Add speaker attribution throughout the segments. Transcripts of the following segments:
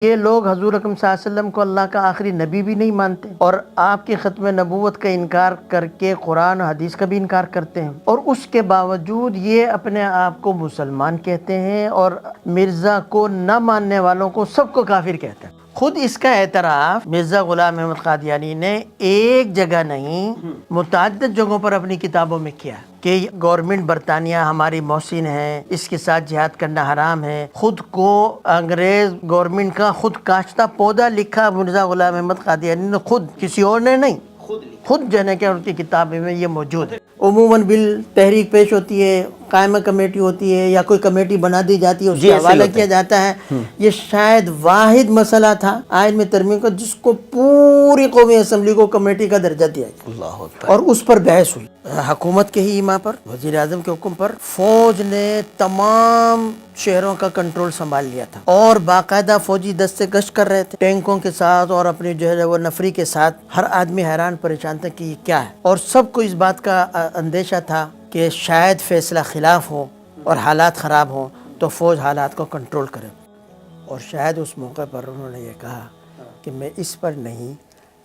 Speaker 1: یہ لوگ حضور اکرم صلی اللہ علیہ وسلم کو اللہ کا آخری نبی بھی نہیں مانتے اور آپ کی ختم نبوت کا انکار کر کے قرآن و حدیث کا بھی انکار کرتے ہیں، اور اس کے باوجود یہ اپنے آپ کو مسلمان کہتے ہیں اور مرزا کو نہ ماننے والوں کو سب کو کافر کہتے ہیں۔ خود اس کا اعتراف مرزا غلام احمد قادیانی نے ایک جگہ نہیں متعدد جگہوں پر اپنی کتابوں میں کیا کہ گورنمنٹ برطانیہ ہماری محسن ہے، اس کے ساتھ جہاد کرنا حرام ہے۔ خود کو انگریز گورنمنٹ کا خود کاشتہ پودا لکھا مرزا غلام احمد قادیانی نے، خود، کسی اور نے نہیں، خود جو ہے کہ ان کی کتابیں میں یہ موجود ہے۔ عموماً بل تحریک پیش ہوتی ہے، قائمہ کمیٹی ہوتی ہے یا کوئی کمیٹی بنا دی جاتی ہے، اس کا حوالہ کیا جاتا ہے۔ یہ شاید واحد مسئلہ تھا آئین میں ترمیم کا جس کو پوری قومی اسمبلی کو کمیٹی کا درجہ دیا گیا اور اس پر بحث ہوئی۔ حکومت کے ہی ایما پر، وزیر اعظم کے حکم پر فوج نے تمام شہروں کا کنٹرول سنبھال لیا تھا اور باقاعدہ فوجی دستے گشت کر رہے تھے ٹینکوں کے ساتھ اور اپنی جو ہے وہ نفری کے ساتھ۔ ہر آدمی حیران پریشان تھا کہ یہ کیا ہے، اور سب کو اس بات کا اندیشہ تھا کہ شاید فیصلہ خلاف ہو اور حالات خراب ہوں تو فوج حالات کو کنٹرول کرے، اور شاید اس موقع پر انہوں نے یہ کہا کہ میں اس پر نہیں،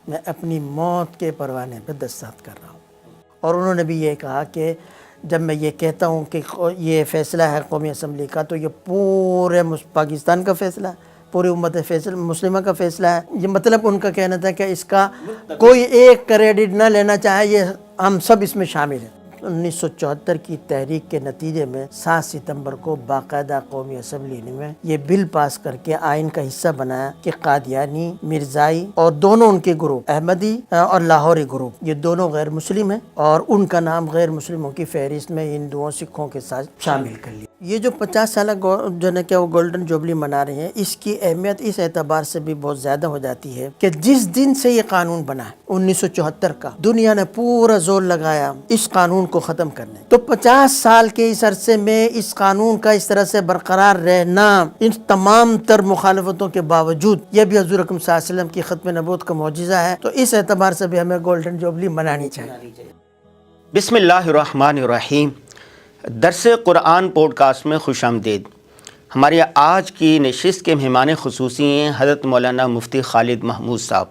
Speaker 1: میں اپنی موت کے پروانے پہ دستخط کر رہا ہوں۔ اور انہوں نے بھی یہ کہا کہ جب میں یہ کہتا ہوں کہ یہ فیصلہ ہے قومی اسمبلی کا تو یہ پورے پاکستان کا فیصلہ ہے، پوری امت مسلمہ کا فیصلہ ہے۔ یہ مطلب ان کا کہنا تھا کہ اس کا کوئی ایک کریڈٹ نہ لینا چاہے، یہ ہم سب اس میں شامل ہیں۔ 1974 کی تحریک کے نتیجے میں 7 ستمبر کو باقاعدہ قومی اسمبلی میں یہ بل پاس کر کے آئین کا حصہ بنایا کہ قادیانی، مرزائی اور دونوں ان کے گروپ، احمدی اور لاہوری گروپ، یہ دونوں غیر مسلم ہیں اور ان کا نام غیر مسلموں کی فہرست میں ہندوؤں سکھوں کے ساتھ شامل کر لیا۔ یہ جو 50 سالہ جو ہے کہ وہ گولڈن جوبلی منا رہے ہیں، اس کی اہمیت اس اعتبار سے بھی بہت زیادہ ہو جاتی ہے کہ جس دن سے یہ قانون بنا ہے 1974 کا، دنیا نے پورا زور لگایا اس قانون کو ختم کرنے، تو 50 سال کے اس عرصے میں اس قانون کا اس طرح سے برقرار رہنا، ان تمام تر مخالفتوں کے باوجود، یہ بھی حضور اکرم صلی اللہ علیہ وسلم کی ختم نبوت کا معجزہ ہے، تو اس اعتبار سے بھی ہمیں گولڈن جوبلی منانی چاہیے۔
Speaker 2: بسم اللہ الرحمن الرحیم۔ درس قرآن پوڈ کاسٹ میں خوش آمدید۔ ہماری آج کی نشست کے مہمان خصوصی ہیں حضرت مولانا مفتی خالد محمود صاحب۔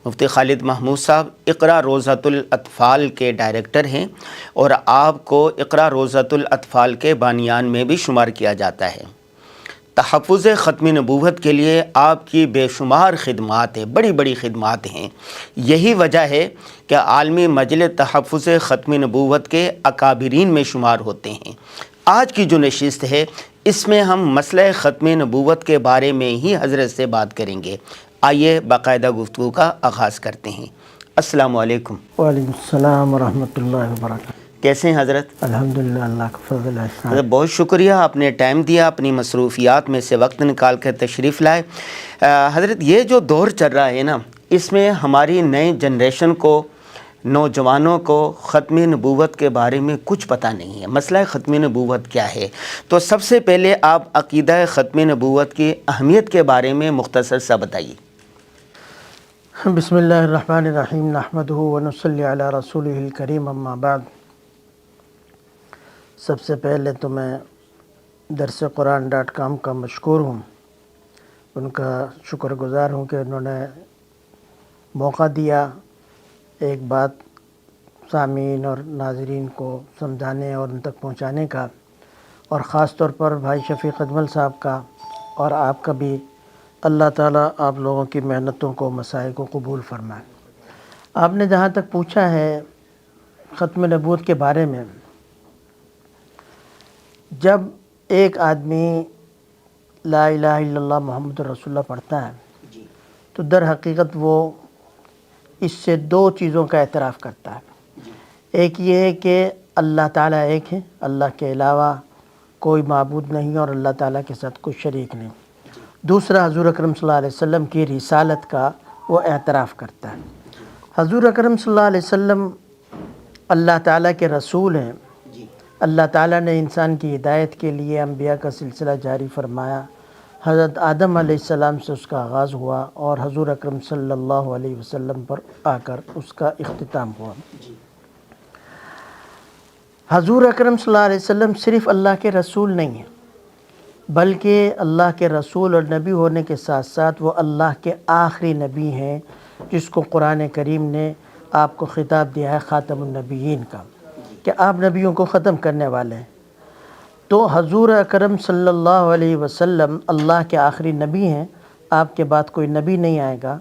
Speaker 2: مفتی خالد محمود صاحب اقرا روضۃ الاطفال کے ڈائریکٹر ہیں اور آپ کو اقرا روضۃ الاطفال کے بانیان میں بھی شمار کیا جاتا ہے۔ تحفظ ختم نبوت کے لیے آپ کی بے شمار خدمات ہیں، بڑی بڑی خدمات ہیں۔ یہی وجہ ہے کہ عالمی مجلس تحفظ ختم نبوت کے اکابرین میں شمار ہوتے ہیں۔ آج کی جو نشست ہے اس میں ہم مسئلہ ختم نبوت کے بارے میں ہی حضرت سے بات کریں گے۔ آئیے باقاعدہ گفتگو کا آغاز کرتے ہیں۔ السلام علیکم۔
Speaker 1: وعلیکم السلام ورحمۃ اللہ وبرکاتہ۔
Speaker 2: کیسے ہیں حضرت؟
Speaker 1: الحمدللہ، اللہ کا فضل ہے۔
Speaker 2: حضرت بہت شکریہ، آپ نے ٹائم دیا، اپنی مصروفیات میں سے وقت نکال کر تشریف لائے۔ حضرت یہ جو دور چل رہا ہے نا، اس میں ہماری نئی جنریشن کو، نوجوانوں کو ختم نبوت کے بارے میں کچھ پتہ نہیں ہے۔ مسئلہ ختم نبوت کیا ہے؟ تو سب سے پہلے آپ عقیدہ ختم نبوت کی اہمیت کے بارے میں مختصر سا بتائیے۔
Speaker 1: بسم اللہ الرحمن الرحیم، نحمدہ ونصلی علی رسولہ الکریم، اما بعد۔ سب سے پہلے تو میں درس قرآن.com کا مشکور ہوں، ان کا شکر گزار ہوں کہ انہوں نے موقع دیا ایک بات سامعین اور ناظرین کو سمجھانے اور ان تک پہنچانے کا، اور خاص طور پر بھائی شفیق اجمل صاحب کا اور آپ کا بھی۔ اللہ تعالیٰ آپ لوگوں کی محنتوں کو، مسائل کو قبول فرمائے۔ آپ نے جہاں تک پوچھا ہے ختم نبوت کے بارے میں، جب ایک آدمی لا الہ الا اللہ محمد رسول اللہ پڑھتا ہے تو در حقیقت وہ اس سے 2 چیزوں کا اعتراف کرتا ہے۔ ایک یہ ہے کہ اللہ تعالیٰ ایک ہے، اللہ کے علاوہ کوئی معبود نہیں اور اللہ تعالیٰ کے ساتھ کوئی شریک نہیں۔ دوسرا، حضور اکرم صلی اللہ علیہ وسلم کی رسالت کا وہ اعتراف کرتا ہے۔ حضور اکرم صلی اللہ علیہ وسلم اللہ تعالیٰ کے رسول ہیں۔ اللہ تعالیٰ نے انسان کی ہدایت کے لیے انبیاء کا سلسلہ جاری فرمایا۔ حضرت آدم علیہ السلام سے اس کا آغاز ہوا اور حضور اکرم صلی اللہ علیہ وسلم پر آ کر اس کا اختتام ہوا۔ حضور اکرم صلی اللہ علیہ وسلم صرف اللہ کے رسول نہیں ہیں، بلکہ اللہ کے رسول اور نبی ہونے کے ساتھ ساتھ وہ اللہ کے آخری نبی ہیں، جس کو قرآن کریم نے آپ کو خطاب دیا ہے خاتم النبیین کا، کہ آپ نبیوں کو ختم کرنے والے ہیں۔ تو حضور اکرم صلی اللہ علیہ وسلم اللہ کے آخری نبی ہیں، آپ کے بعد کوئی نبی نہیں آئے گا۔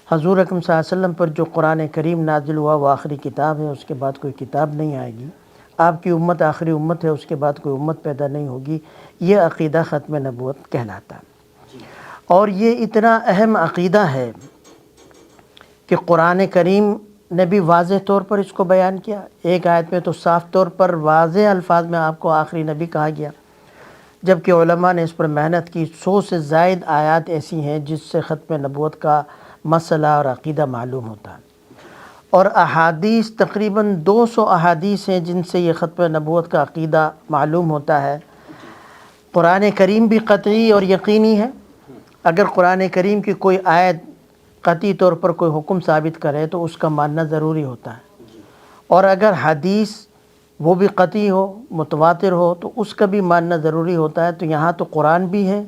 Speaker 1: حضور اکرم صلی اللہ علیہ وسلم پر جو قرآن کریم نازل ہوا وہ آخری کتاب ہے، اس کے بعد کوئی کتاب نہیں آئے گی۔ آپ کی امت آخری امت ہے، اس کے بعد کوئی امت پیدا نہیں ہوگی۔ یہ عقیدہ ختم نبوت کہلاتا ہے، اور یہ اتنا اہم عقیدہ ہے کہ قرآن کریم نے بھی واضح طور پر اس کو بیان کیا۔ ایک آیت میں تو صاف طور پر واضح الفاظ میں آپ کو آخری نبی کہا گیا، جبکہ علماء نے اس پر محنت کی۔ 100 سے زائد آیات ایسی ہیں جس سے ختم نبوت کا مسئلہ اور عقیدہ معلوم ہوتا ہے، اور احادیث تقریباً 200 احادیث ہیں جن سے یہ ختم نبوت کا عقیدہ معلوم ہوتا ہے۔ قرآن کریم بھی قطعی اور یقینی ہے۔ اگر قرآن کریم کی کوئی آیت قطعی طور پر کوئی حکم ثابت کرے تو اس کا ماننا ضروری ہوتا ہے، اور اگر حدیث وہ بھی قطعی ہو، متواتر ہو، تو اس کا بھی ماننا ضروری ہوتا ہے۔ تو یہاں تو قرآن بھی ہے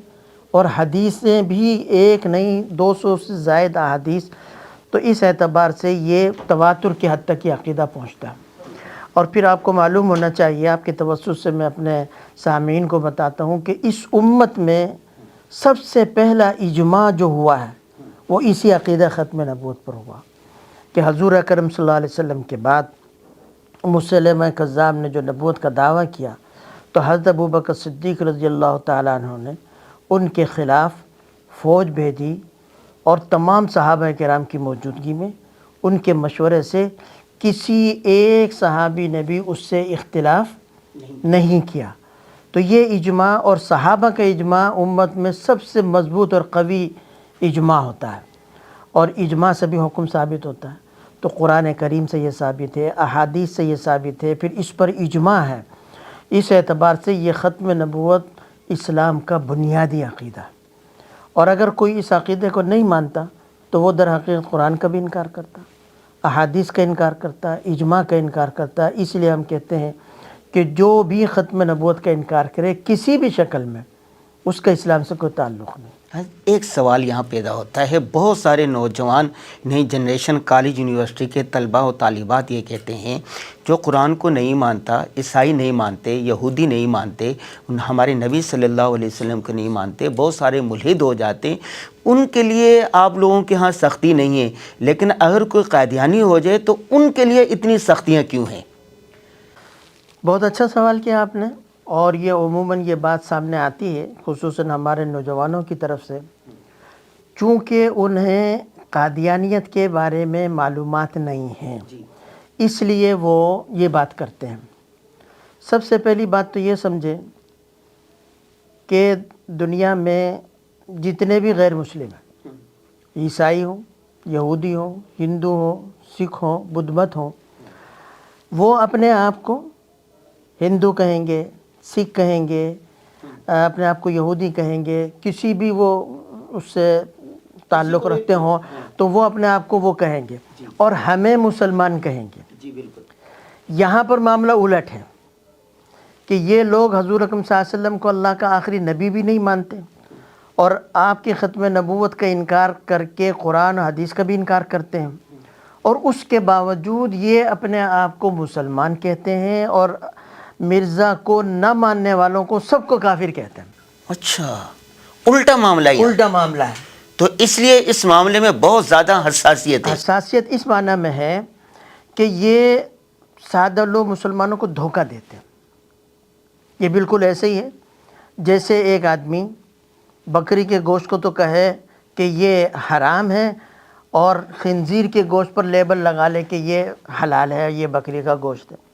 Speaker 1: اور حدیثیں بھی ایک نہیں 200 سے زائد احادیث، تو اس اعتبار سے یہ تواتر کی حد تک یہ عقیدہ پہنچتا ہے۔ اور پھر آپ کو معلوم ہونا چاہیے، آپ کے توسط سے میں اپنے سامعین کو بتاتا ہوں کہ اس امت میں سب سے پہلا اجماع جو ہوا ہے وہ اسی عقیدہ ختم نبوت پر ہوا، کہ حضور اکرم صلی اللہ علیہ وسلم کے بعد مسلمہ کذاب نے جو نبوت کا دعویٰ کیا، تو حضرت ابوبکر صدیق رضی اللہ تعالیٰ عنہ نے ان کے خلاف فوج بھیجی، اور تمام صحابہ کرام کی موجودگی میں ان کے مشورے سے کسی ایک صحابی نے بھی اس سے اختلاف نہیں کیا۔ تو یہ اجماع اور صحابہ کا اجماع امت میں سب سے مضبوط اور قوی اجماع ہوتا ہے، اور اجماع سے بھی حکم ثابت ہوتا ہے۔ تو قرآن کریم سے یہ ثابت ہے، احادیث سے یہ ثابت ہے، پھر اس پر اجماع ہے۔ اس اعتبار سے یہ ختم نبوت اسلام کا بنیادی عقیدہ ہے، اور اگر کوئی اس عقیدے کو نہیں مانتا تو وہ در حقیقت قرآن کا بھی انکار کرتا، احادیث کا انکار کرتا، اجماع کا انکار کرتا۔ اس لیے ہم کہتے ہیں کہ جو بھی ختم نبوت کا انکار کرے کسی بھی شکل میں، اس کا اسلام سے کوئی تعلق نہیں۔
Speaker 2: ایک سوال یہاں پیدا ہوتا ہے، بہت سارے نوجوان نئی جنریشن کالج یونیورسٹی کے طلباء و طالبات یہ کہتے ہیں جو قرآن کو نہیں مانتا، عیسائی نہیں مانتے، یہودی نہیں مانتے، ہمارے نبی صلی اللہ علیہ وسلم کو نہیں مانتے، بہت سارے ملحد ہو جاتے، ان کے لیے آپ لوگوں کے ہاں سختی نہیں ہے، لیکن اگر کوئی قادیانی ہو جائے تو ان کے لیے اتنی سختیاں کیوں ہیں؟
Speaker 1: بہت اچھا سوال کیا آپ نے، اور یہ عموماً یہ بات سامنے آتی ہے خصوصاً ہمارے نوجوانوں کی طرف سے، چونکہ انہیں قادیانیت کے بارے میں معلومات نہیں ہیں، اس لیے وہ یہ بات کرتے ہیں۔ سب سے پہلی بات تو یہ سمجھیں کہ دنیا میں جتنے بھی غیر مسلم ہیں، عیسائی ہوں، یہودی ہوں، ہندو ہوں، سکھ ہوں، بدھ مت ہوں، وہ اپنے آپ کو ہندو کہیں گے، سکھ کہیں گے، اپنے آپ کو یہودی کہیں گے، کسی بھی وہ اس سے تعلق رکھتے ہوں تو وہ اپنے آپ کو وہ کہیں گے، اور ہمیں مسلمان کہیں گے۔ یہاں پر معاملہ الٹ ہے کہ یہ لوگ حضور اکرم صلی اللہ علیہ وسلم کو اللہ کا آخری نبی بھی نہیں مانتے، اور آپ کی ختم نبوت کا انکار کر کے قرآن و حدیث کا بھی انکار کرتے ہیں، اور اس کے باوجود یہ اپنے آپ کو مسلمان کہتے ہیں، اور مرزا کو نہ ماننے والوں کو سب کو کافر کہتے ہیں۔
Speaker 2: اچھا، الٹا معاملہ ہے،
Speaker 1: الٹا معاملہ ہے۔
Speaker 2: تو اس لیے اس معاملے میں بہت زیادہ حساسیت ہے۔
Speaker 1: حساسیت اس معنی میں ہے کہ یہ سادہ لوگ مسلمانوں کو دھوکہ دیتے ہیں۔ یہ بالکل ایسے ہی ہے جیسے ایک آدمی بکری کے گوشت کو تو کہے کہ یہ حرام ہے، اور خنزیر کے گوشت پر لیبل لگا لے کہ یہ حلال ہے، یہ بکری کا گوشت ہے۔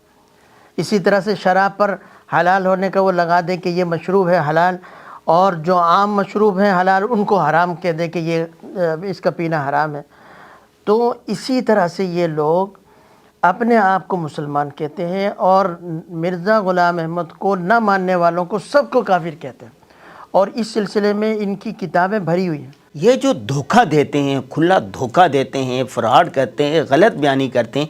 Speaker 1: اسی طرح سے شراب پر حلال ہونے کا وہ لگا دے کہ یہ مشروب ہے حلال، اور جو عام مشروب ہیں حلال ان کو حرام کہہ دے کہ یہ اس کا پینا حرام ہے۔ تو اسی طرح سے یہ لوگ اپنے آپ کو مسلمان کہتے ہیں، اور مرزا غلام احمد کو نہ ماننے والوں کو سب کو کافر کہتے ہیں، اور اس سلسلے میں ان کی کتابیں بھری ہوئی ہیں۔
Speaker 2: یہ جو دھوکہ دیتے ہیں، کھلا دھوکہ دیتے ہیں، فراڈ کرتے ہیں، غلط بیانی کرتے ہیں،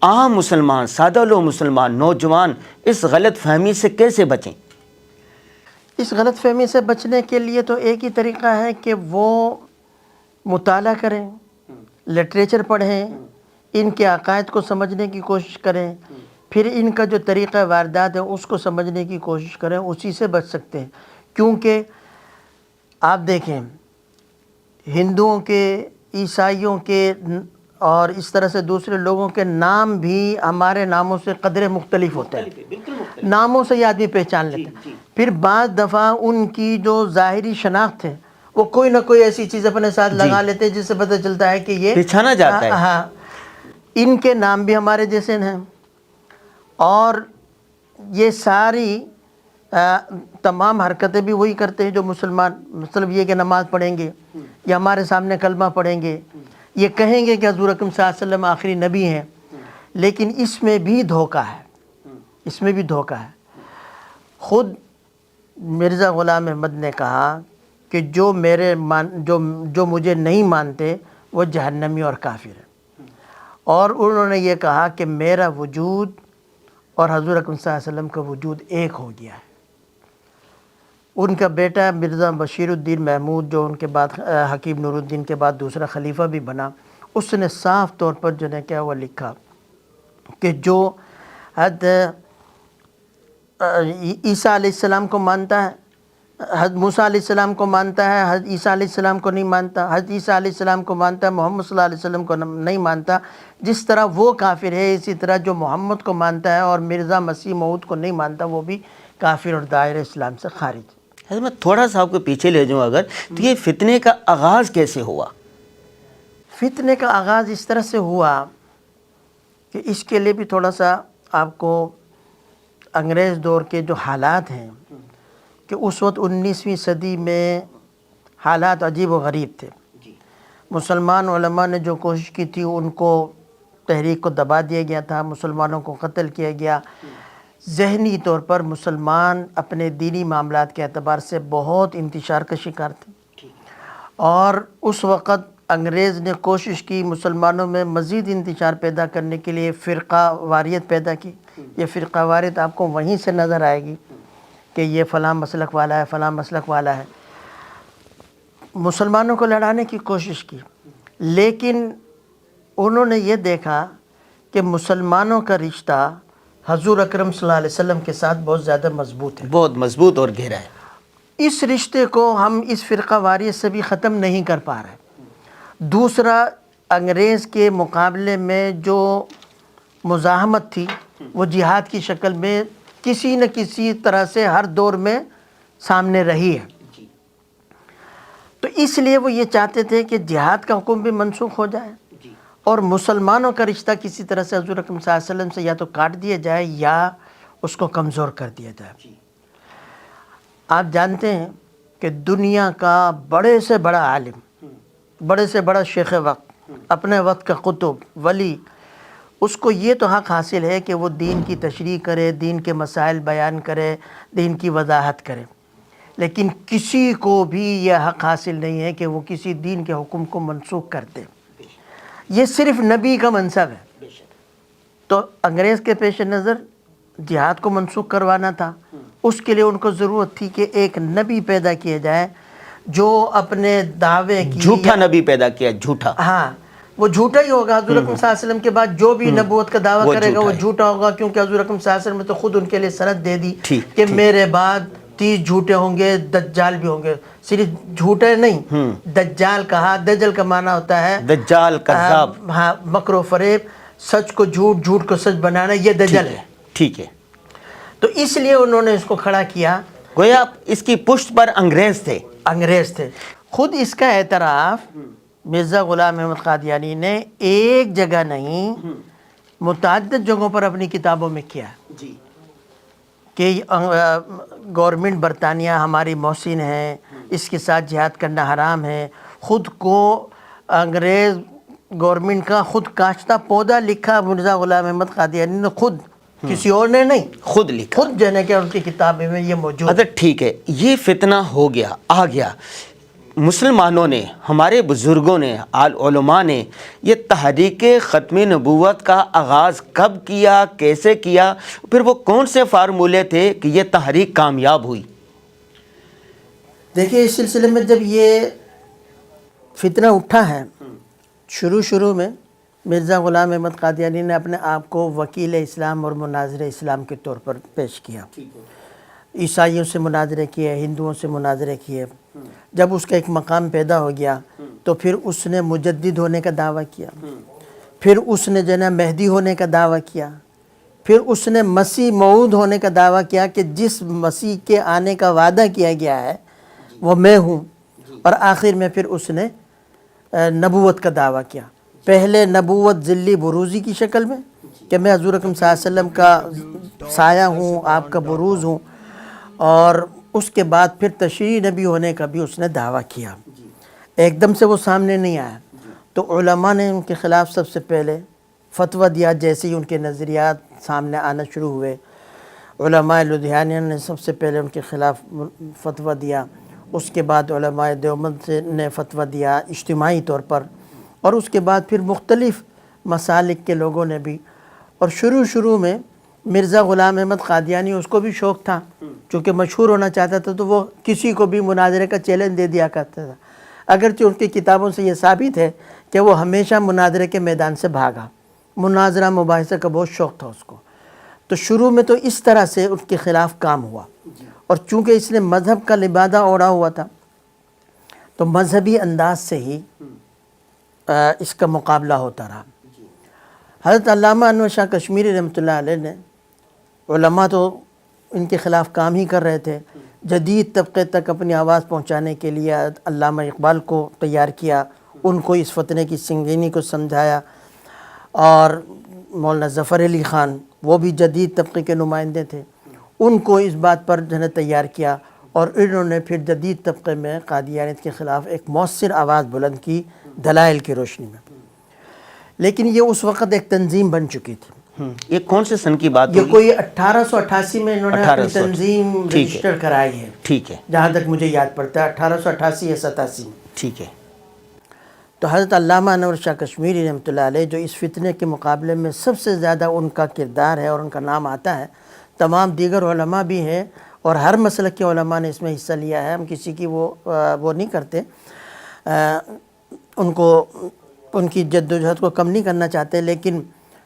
Speaker 2: عام مسلمان، سادہ لوگ مسلمان، نوجوان اس غلط فہمی سے کیسے بچیں؟
Speaker 1: اس غلط فہمی سے بچنے کے لیے تو ایک ہی طریقہ ہے کہ وہ مطالعہ کریں، لٹریچر پڑھیں، ان کے عقائد کو سمجھنے کی کوشش کریں، پھر ان کا جو طریقہ واردات ہے اس کو سمجھنے کی کوشش کریں، اسی سے بچ سکتے ہیں۔ کیونکہ آپ دیکھیں ہندوؤں کے، عیسائیوں کے اور اس طرح سے دوسرے لوگوں کے نام بھی ہمارے ناموں سے قدرے مختلف ہوتے ہیں، ناموں سے یہ آدمی پہچان لیتے ہیں۔ پھر بعض دفعہ ان کی جو ظاہری شناخت ہے وہ کوئی نہ کوئی ایسی چیز اپنے ساتھ لگا لیتے ہیں جس سے پتہ چلتا ہے کہ یہ
Speaker 2: پہچانا جاتا ہے۔
Speaker 1: ہاں، ان کے نام بھی ہمارے جیسے ہیں، اور یہ ساری تمام حرکتیں بھی وہی کرتے ہیں جو مسلمان، مطلب یہ کہ نماز پڑھیں گے یا ہمارے سامنے کلمہ پڑھیں گے، یہ کہیں گے کہ حضور اکرم صلی اللہ علیہ وسلم آخری نبی ہیں، لیکن اس میں بھی دھوکہ ہے، اس میں بھی دھوکہ ہے۔ خود مرزا غلام احمد نے کہا کہ جو مجھے نہیں مانتے وہ جہنمی اور کافر ہیں، اور انہوں نے یہ کہا کہ میرا وجود اور حضور اکرم صلی اللہ علیہ وسلم کا وجود ایک ہو گیا ہے۔ ان کا بیٹا مرزا بشیر الدین محمود جو ان کے بعد حکیم نور الدین کے بعد دوسرا خلیفہ بھی بنا، اس نے صاف طور پر جو ہے کیا وہ لکھا کہ جو حد عیسیٰ علیہ السلام کو مانتا ہے، حضرت موسیٰ علیہ السلام کو مانتا ہے، حضرت عیسیٰ علیہ السلام کو نہیں مانتا، حضرت عیسیٰ علیہ السلام کو مانتا ہے، محمد صلی اللہ علیہ وسلم کو نہیں مانتا، جس طرح وہ کافر ہے اسی طرح جو محمد کو مانتا ہے اور مرزا مسیح موعود کو نہیں مانتا وہ بھی کافر اور دائرہ اسلام سے خارج۔
Speaker 2: حضرت میں تھوڑا سا آپ کو پیچھے لے جاؤں اگر، تو یہ فتنے کا آغاز کیسے ہوا؟
Speaker 1: فتنے کا آغاز اس طرح سے ہوا کہ اس کے لیے بھی تھوڑا سا آپ کو انگریز دور کے جو حالات ہیں کہ اس وقت 19ویں صدی میں حالات عجیب و غریب تھے۔ مسلمان علماء نے جو کوشش کی تھی ان کو تحریک کو دبا دیا گیا تھا، مسلمانوں کو قتل کیا گیا، ذہنی طور پر مسلمان اپنے دینی معاملات کے اعتبار سے بہت انتشار کا شکار تھے، اور اس وقت انگریز نے کوشش کی مسلمانوں میں مزید انتشار پیدا کرنے کے لیے فرقہ واریت پیدا کی۔ یہ فرقہ واریت آپ کو وہیں سے نظر آئے گی کہ یہ فلاں مسلک والا ہے، فلاں مسلک والا ہے۔ مسلمانوں کو لڑانے کی کوشش کی، لیکن انہوں نے یہ دیکھا کہ مسلمانوں کا رشتہ حضور اکرم صلی اللہ علیہ وسلم کے ساتھ بہت زیادہ مضبوط ہے،
Speaker 2: بہت مضبوط اور گہرا ہے۔
Speaker 1: اس رشتے کو ہم اس فرقہ واریت سے بھی ختم نہیں کر پا رہے۔ دوسرا، انگریز کے مقابلے میں جو مزاحمت تھی وہ جہاد کی شکل میں کسی نہ کسی طرح سے ہر دور میں سامنے رہی ہے، تو اس لیے وہ یہ چاہتے تھے کہ جہاد کا حکم بھی منسوخ ہو جائے اور مسلمانوں کا رشتہ کسی طرح سے حضور اکرم صلی اللہ علیہ وسلم سے یا تو کاٹ دیا جائے یا اس کو کمزور کر دیا جائے۔ آپ جانتے ہیں کہ دنیا کا بڑے سے بڑا عالم، بڑے سے بڑا شیخ وقت، اپنے وقت کا قطب ولی، اس کو یہ تو حق حاصل ہے کہ وہ دین کی تشریح کرے، دین کے مسائل بیان کرے، دین کی وضاحت کرے، لیکن کسی کو بھی یہ حق حاصل نہیں ہے کہ وہ کسی دین کے حکم کو منسوخ کر دے۔ یہ صرف نبی کا منصب ہے۔ تو انگریز کے پیش نظر جہاد کو منسوخ کروانا تھا، اس کے لیے ان کو ضرورت تھی کہ ایک نبی پیدا کیا جائے جو اپنے دعوے کی،
Speaker 2: جھوٹا نبی پیدا کیا، جھوٹا،
Speaker 1: ہاں وہ جھوٹا ہی ہوگا۔ حضور اکرم صلی اللہ علیہ وسلم کے بعد جو بھی نبوت کا دعویٰ کرے گا وہ جھوٹا ہوگا، کیونکہ حضور اکرم صلی اللہ علیہ وسلم نے تو خود ان کے لیے سند دے دی کہ میرے بعد 30 جھوٹے ہوں گے، دجال بھی ہوں گے۔ صرف جھوٹے نہیں، دجال کہا، دجل کا معنی ہوتا ہے
Speaker 2: دجال، کذاب،
Speaker 1: ہاں، مکر و فریب، سچ کو جھوٹ، جھوٹ کو سچ بنانا، یہ دجل ہے۔
Speaker 2: ٹھیک ہے،
Speaker 1: تو اس لیے انہوں نے اس کو کھڑا کیا،
Speaker 2: گویا اس کی پشت پر انگریز تھے۔
Speaker 1: انگریز تھے۔ خود اس کا اعتراف مرزا غلام احمد قادیانی نے ایک جگہ نہیں متعدد جگہوں پر اپنی کتابوں میں کیا کہ گورنمنٹ برطانیہ ہماری محسن ہے، اس کے ساتھ جہاد کرنا حرام ہے۔ خود کو انگریز گورنمنٹ کا خود کاشتہ پودا لکھا مرزا غلام احمد قادیانی نے، خود، کسی اور نے نہیں،
Speaker 2: خود لکھا،
Speaker 1: خود جانے کہ ان کی کتابیں میں یہ موجود ہے۔
Speaker 2: اچھا ٹھیک ہے، یہ فتنہ ہو گیا، آ گیا، مسلمانوں نے، ہمارے بزرگوں نے، علماء نے یہ تحریک ختم نبوت کا آغاز کب کیا، کیسے کیا، پھر وہ کون سے فارمولے تھے کہ یہ تحریک کامیاب ہوئی؟
Speaker 1: دیکھیے اس سلسلے میں جب یہ فتنہ اٹھا ہے، شروع میں مرزا غلام احمد قادیانی نے اپنے آپ کو وکیل اسلام اور مناظر اسلام کے طور پر پیش کیا، عیسائیوں سے مناظرے کیے، ہندوؤں سے مناظرے کیے۔ جب اس کا ایک مقام پیدا ہو گیا تو پھر اس نے مجدد ہونے کا دعویٰ کیا، پھر اس نے جناب مہدی ہونے کا دعویٰ کیا، پھر اس نے مسیح موعود ہونے کا دعویٰ کیا کہ جس مسیح کے آنے کا وعدہ کیا گیا ہے وہ میں ہوں، اور آخر میں پھر اس نے نبوت کا دعویٰ کیا۔ پہلے نبوت ذلی بروزی کی شکل میں کہ میں حضور اکرم صلی اللہ علیہ وسلم کا سایہ ہوں، آپ کا بروز ہوں، اور اس کے بعد پھر تشریعی نبی ہونے کا بھی اس نے دعویٰ کیا۔ ایک دم سے وہ سامنے نہیں آیا، تو علماء نے ان کے خلاف سب سے پہلے فتویٰ دیا۔ جیسے ہی ان کے نظریات سامنے آنا شروع ہوئے، علماء لدھیانیہ نے سب سے پہلے ان کے خلاف فتویٰ دیا، اس کے بعد علماء دیوبند نے فتویٰ دیا اجتماعی طور پر، اور اس کے بعد پھر مختلف مسالک کے لوگوں نے بھی۔ اور شروع میں مرزا غلام احمد قادیانی، اس کو بھی شوق تھا، چونکہ مشہور ہونا چاہتا تھا، تو وہ کسی کو بھی مناظرے کا چیلنج دے دیا کرتا تھا، اگرچہ ان کی کتابوں سے یہ ثابت ہے کہ وہ ہمیشہ مناظرے کے میدان سے بھاگا، مناظرہ مباحثہ کا بہت شوق تھا اس کو۔ تو شروع میں تو اس طرح سے اس کے خلاف کام ہوا، اور چونکہ اس نے مذہب کا لبادہ اوڑھا ہوا تھا تو مذہبی انداز سے ہی اس کا مقابلہ ہوتا رہا۔ حضرت علامہ انور شاہ کشمیری رحمۃ اللہ علیہ نے، علماء تو ان کے خلاف کام ہی کر رہے تھے، جدید طبقے تک اپنی آواز پہنچانے کے لیے علامہ اقبال کو تیار کیا، ان کو اس فتنے کی سنگینی کو سمجھایا، اور مولانا ظفر علی خان، وہ بھی جدید طبقے کے نمائندے تھے، ان کو اس بات پر جو ہے تیار کیا، اور انہوں نے پھر جدید طبقے میں قادیانیت کے خلاف ایک مؤثر آواز بلند کی دلائل کی روشنی میں۔ لیکن یہ اس وقت ایک تنظیم بن چکی تھی۔
Speaker 2: یہ کون سے سن کی بات
Speaker 1: یہ
Speaker 2: ہوگی؟
Speaker 1: کوئی 1888 میں انہوں نے اپنی تنظیم رجسٹر کرائی ہے،
Speaker 2: ٹھیک ہے،
Speaker 1: جہاں تک مجھے یاد پڑتا ہے 1888 یا 87 میں۔
Speaker 2: ٹھیک ہے۔
Speaker 1: تو حضرت علامہ انور شاہ کشمیری رحمۃ اللہ علیہ جو اس فتنے کے مقابلے میں سب سے زیادہ ان کا کردار ہے اور ان کا نام آتا ہے، تمام دیگر علماء بھی ہیں اور ہر مسلک کے علماء نے اس میں حصہ لیا ہے، ہم کسی کی وہ نہیں کرتے، ان کی جدوجہد کو کم نہیں کرنا چاہتے، لیکن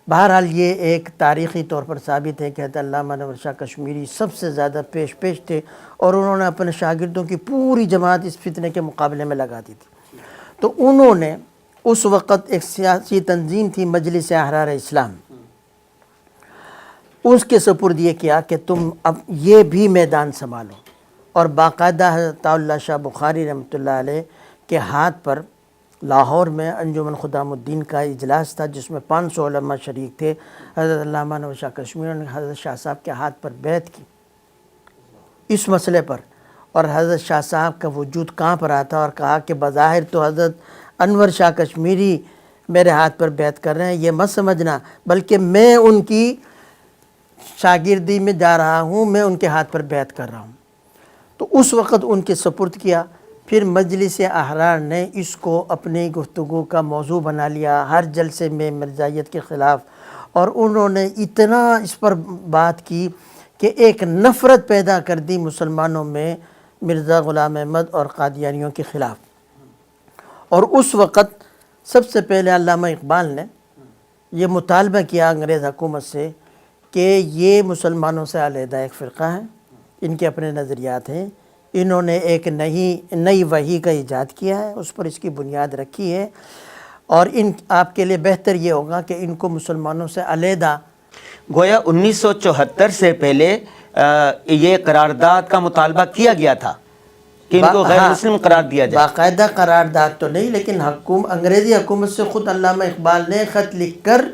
Speaker 1: بہرحال یہ ایک تاریخی طور پر ثابت ہے کہ حضرت علامہ انور شاہ کشمیری سب سے زیادہ پیش تھے، اور انہوں نے اپنے شاگردوں کی پوری جماعت اس فتنے کے مقابلے میں لگا دی تھی۔ تو انہوں نے اس وقت ایک سیاسی تنظیم تھی مجلس احرار اسلام، اس کے سپرد یہ کیا کہ تم اب یہ بھی میدان سنبھالو، اور باقاعدہ حضرت اللہ شاہ بخاری رحمۃ اللہ علیہ کے ہاتھ پر لاہور میں انجمن خدام الدین کا اجلاس تھا، جس میں 500 علماء شریک تھے۔ حضرت علامہ انور شاہ کشمیری نے حضرت شاہ صاحب کے ہاتھ پر بیعت کی اس مسئلے پر، اور حضرت شاہ صاحب کا وجود کانپ رہا تھا، اور کہا کہ بظاہر تو حضرت انور شاہ کشمیری میرے ہاتھ پر بیعت کر رہے ہیں، یہ مت سمجھنا، بلکہ میں ان کی شاگردی میں جا رہا ہوں، میں ان کے ہاتھ پر بیعت کر رہا ہوں۔ تو اس وقت ان کے سپرد کیا۔ پھر مجلس احرار نے اس کو اپنی گفتگو کا موضوع بنا لیا ہر جلسے میں مرزائیت کے خلاف، اور انہوں نے اتنا اس پر بات کی کہ ایک نفرت پیدا کر دی مسلمانوں میں مرزا غلام احمد اور قادیانیوں کے خلاف۔ اور اس وقت سب سے پہلے علامہ اقبال نے یہ مطالبہ کیا انگریز حکومت سے کہ یہ مسلمانوں سے علیحدہ ایک فرقہ ہے، ان کے اپنے نظریات ہیں، انہوں نے ایک نئی وحی کا ایجاد کیا ہے، اس پر اس کی بنیاد رکھی ہے، اور آپ کے لیے بہتر یہ ہوگا کہ ان کو مسلمانوں سے علیحدہ،
Speaker 2: گویا 1974 سے پہلے یہ قرارداد کا مطالبہ کیا گیا تھا کہ ان کو غیر مسلم قرار دیا جائے۔
Speaker 1: باقاعدہ قرارداد تو نہیں، لیکن انگریزی حکومت سے خود علامہ اقبال نے خط لکھ کر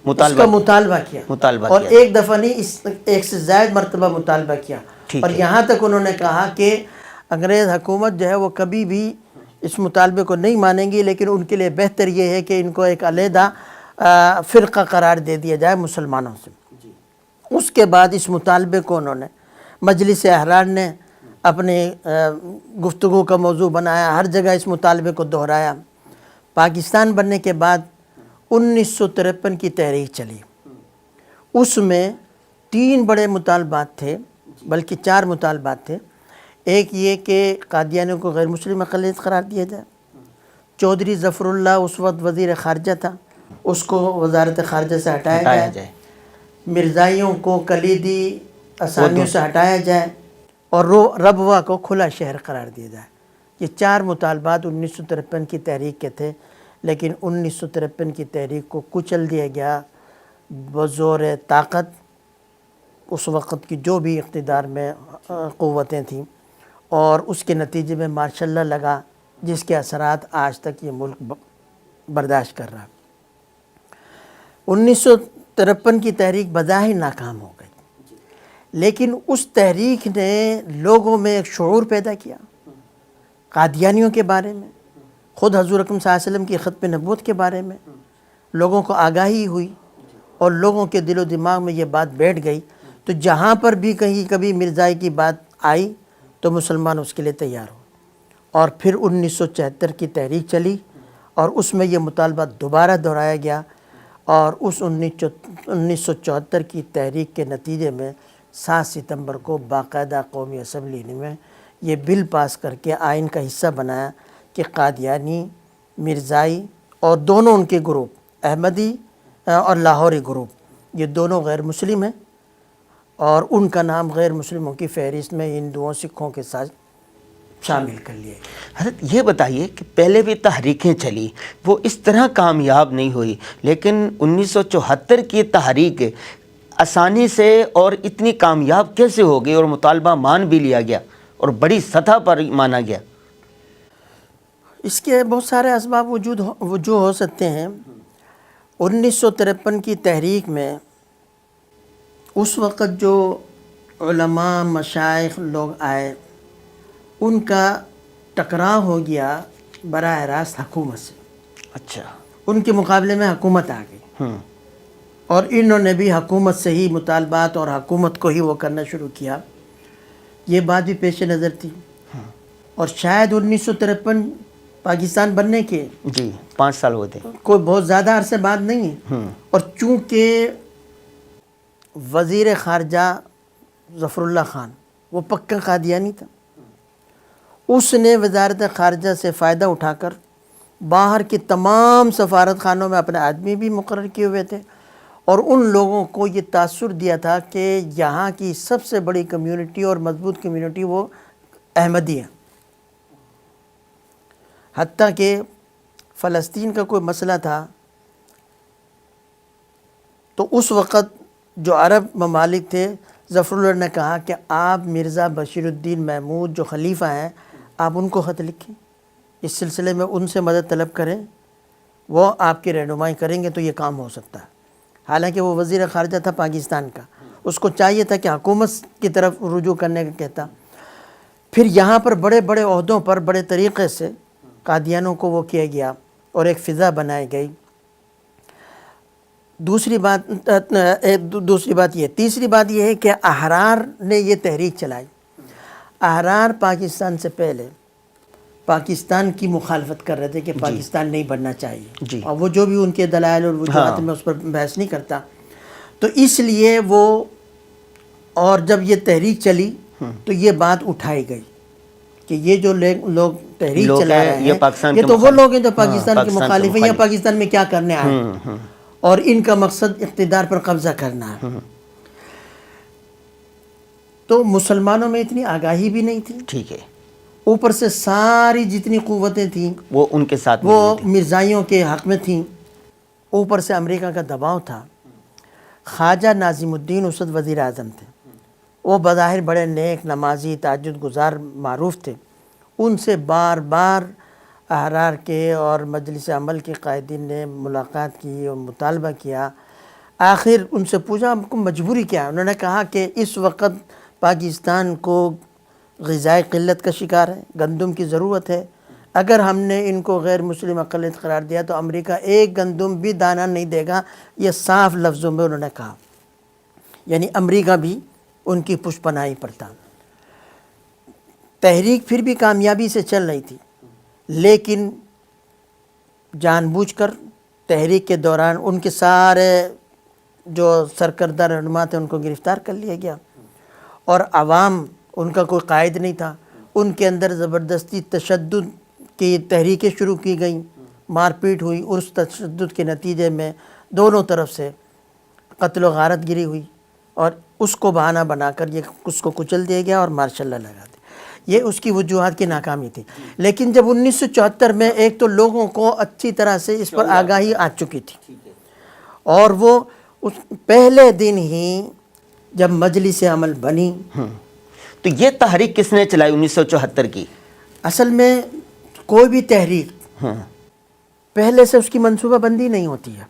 Speaker 1: اس کا مطالبہ کیا، اور ایک دفعہ نہیں، ایک سے زائد مرتبہ مطالبہ کیا، اور یہاں تک انہوں نے کہا کہ انگریز حکومت جو ہے وہ کبھی بھی اس مطالبے کو نہیں مانیں گی، لیکن ان کے لیے بہتر یہ ہے کہ ان کو ایک علیحدہ فرقہ قرار دے دیا جائے مسلمانوں سے۔ اس کے بعد اس مطالبے کو انہوں نے مجلس احرار نے اپنے گفتگو کا موضوع بنایا، ہر جگہ اس مطالبے کو دہرایا۔ پاکستان بننے کے بعد 1953 کی تحریک چلی، اس میں 3 بڑے مطالبات تھے، بلکہ 4 مطالبات تھے۔ ایک یہ کہ قادیانیوں کو غیر مسلم اقلیت قرار دیا جائے. چودھری ظفر اللہ اس وقت وزیر خارجہ تھا، اس کو وزارت خارجہ سے ہٹایا جائے. مرزائیوں کو کلیدی اسامیوں سے ہٹایا جائے اور ربوہ کو کھلا شہر قرار دیا جائے. یہ 4 مطالبات 1953 کی تحریک کے تھے، لیکن 1953 کی تحریک کو کچل دیا گیا بزور طاقت اس وقت کی جو بھی اقتدار میں قوتیں تھیں، اور اس کے نتیجے میں مارشل لا لگا، جس کے اثرات آج تک یہ ملک برداشت کر رہا. 1953 کی تحریک بظاہر ناکام ہو گئی، لیکن اس تحریک نے لوگوں میں ایک شعور پیدا کیا قادیانیوں کے بارے میں، خود حضور اکرم صلی اللہ علیہ وسلم کی ختم نبوت کے بارے میں لوگوں کو آگاہی ہوئی، اور لوگوں کے دل و دماغ میں یہ بات بیٹھ گئی. تو جہاں پر بھی کہیں کبھی مرزائی کی بات آئی تو مسلمان اس کے لیے تیار ہو. اور پھر 1974 کی تحریک چلی، اور اس میں یہ مطالبہ دوبارہ دہرایا گیا، اور اس 1974 کی تحریک کے نتیجے میں 7 ستمبر کو باقاعدہ قومی اسمبلی میں یہ بل پاس کر کے آئین کا حصہ بنایا کہ قادیانی، مرزائی اور دونوں ان کے گروپ احمدی اور لاہوری گروپ، یہ دونوں غیر مسلم ہیں، اور ان کا نام غیر مسلموں کی فہرست میں ہندوؤں سکھوں کے ساتھ شامل کر لیے.
Speaker 2: حضرت یہ بتائیے کہ پہلے بھی تحریکیں چلی، وہ اس طرح کامیاب نہیں ہوئی، لیکن 1974 کی تحریک آسانی سے اور اتنی کامیاب کیسے ہو گئی اور مطالبہ مان بھی لیا گیا اور بڑی سطح پر مانا گیا؟
Speaker 1: اس کے بہت سارے اسباب وجوہ ہو سکتے ہیں. 1953 کی تحریک میں اس وقت جو علماء مشائخ لوگ آئے، ان کا ٹکراؤ ہو گیا براہ راست حکومت سے.
Speaker 2: اچھا.
Speaker 1: ان کے مقابلے میں حکومت آ گئی، اور انہوں نے بھی حکومت سے ہی مطالبات اور حکومت کو ہی وہ کرنا شروع کیا. یہ بات بھی پیش نظر تھی، اور شاید 1953 پاکستان بننے کے
Speaker 2: 5 سال ہوتے
Speaker 1: کوئی بہت زیادہ عرصے بعد نہیں ہے. اور چونکہ وزیر خارجہ ظفر اللہ خان وہ پکا قادیانی تھا، اس نے وزارت خارجہ سے فائدہ اٹھا کر باہر کے تمام سفارت خانوں میں اپنے آدمی بھی مقرر کیے ہوئے تھے، اور ان لوگوں کو یہ تاثر دیا تھا کہ یہاں کی سب سے بڑی کمیونٹی اور مضبوط کمیونٹی وہ احمدی ہے. حتیٰ کہ فلسطین کا کوئی مسئلہ تھا تو اس وقت جو عرب ممالک تھے، ظفر اللہ نے کہا کہ آپ مرزا بشیر الدین محمود جو خلیفہ ہیں، آپ ان کو خط لکھیں، اس سلسلے میں ان سے مدد طلب کریں، وہ آپ کی رہنمائی کریں گے تو یہ کام ہو سکتا ہے. حالانکہ وہ وزیر خارجہ تھا پاکستان کا، اس کو چاہیے تھا کہ حکومت کی طرف رجوع کرنے کا کہتا. پھر یہاں پر بڑے بڑے عہدوں پر بڑے طریقے سے قادیانوں کو وہ کیا گیا اور ایک فضا بنائی گئی. دوسری بات یہ. تیسری بات یہ ہے کہ احرار نے یہ تحریک چلائی. احرار پاکستان سے پہلے پاکستان کی مخالفت کر رہے تھے کہ پاکستان نہیں بننا چاہیے، اور وہ جو بھی ان کے دلائل اور وجوہات میں اس پر بحث نہیں کرتا. تو اس لیے وہ، اور جب یہ تحریک چلی تو یہ بات اٹھائی گئی کہ یہ جو لوگ تحریک چلا رہے ہیں یہ تو وہ لوگ ہیں جو پاکستان کے مخالف ہیں، یا پاکستان میں کیا کرنے آئے ہیں، اور ان کا مقصد اقتدار پر قبضہ کرنا ہے. تو مسلمانوں میں اتنی آگاہی بھی نہیں تھی،
Speaker 2: ٹھیک ہے،
Speaker 1: اوپر سے ساری جتنی قوتیں تھیں
Speaker 2: وہ ان کے ساتھ
Speaker 1: وہ مرزائیوں کے حق میں تھیں. اوپر سے امریکہ کا دباؤ تھا. خواجہ ناظم الدین اس وقت وزیر اعظم تھے، وہ بظاہر بڑے نیک، نمازی، تہجد گزار معروف تھے. ان سے بار بار احرار کے اور مجلس عمل کے قائدین نے ملاقات کی اور مطالبہ کیا. آخر ان سے پوچھا ہم کو مجبوری کیا؟ انہوں نے کہا کہ اس وقت پاکستان کو غذائی قلت کا شکار ہے، گندم کی ضرورت ہے. اگر ہم نے ان کو غیر مسلم اقلیت قرار دیا تو امریکہ ایک گندم بھی دانہ نہیں دے گا. یہ صاف لفظوں میں انہوں نے کہا، یعنی امریکہ بھی ان کی پشت پناہی پر تھا. تحریک پھر بھی کامیابی سے چل رہی تھی، لیکن جان بوجھ کر تحریک کے دوران ان کے سارے جو سرکردہ رہنما تھے ان کو گرفتار کر لیا گیا، اور عوام، ان کا کوئی قائد نہیں تھا، ان کے اندر زبردستی تشدد کی تحریکیں شروع کی گئیں، مار پیٹ ہوئی، اور اس تشدد کے نتیجے میں دونوں طرف سے قتل و غارت گری ہوئی، اور اس کو بہانہ بنا کر یہ اس کو کچل دیا گیا اور مارشل لا لگا دیا۔ یہ اس کی وجوہات کی ناکامی تھی۔ لیکن جب 1974 میں ایک تو لوگوں کو اچھی طرح سے اس پر آگاہی آ چکی تھی، اور وہ اس پہلے دن ہی جب مجلس عمل بنی،
Speaker 2: تو یہ تحریک کس نے چلائی 1974 کی؟
Speaker 1: اصل میں کوئی بھی تحریک پہلے سے اس کی منصوبہ بندی نہیں ہوتی ہے۔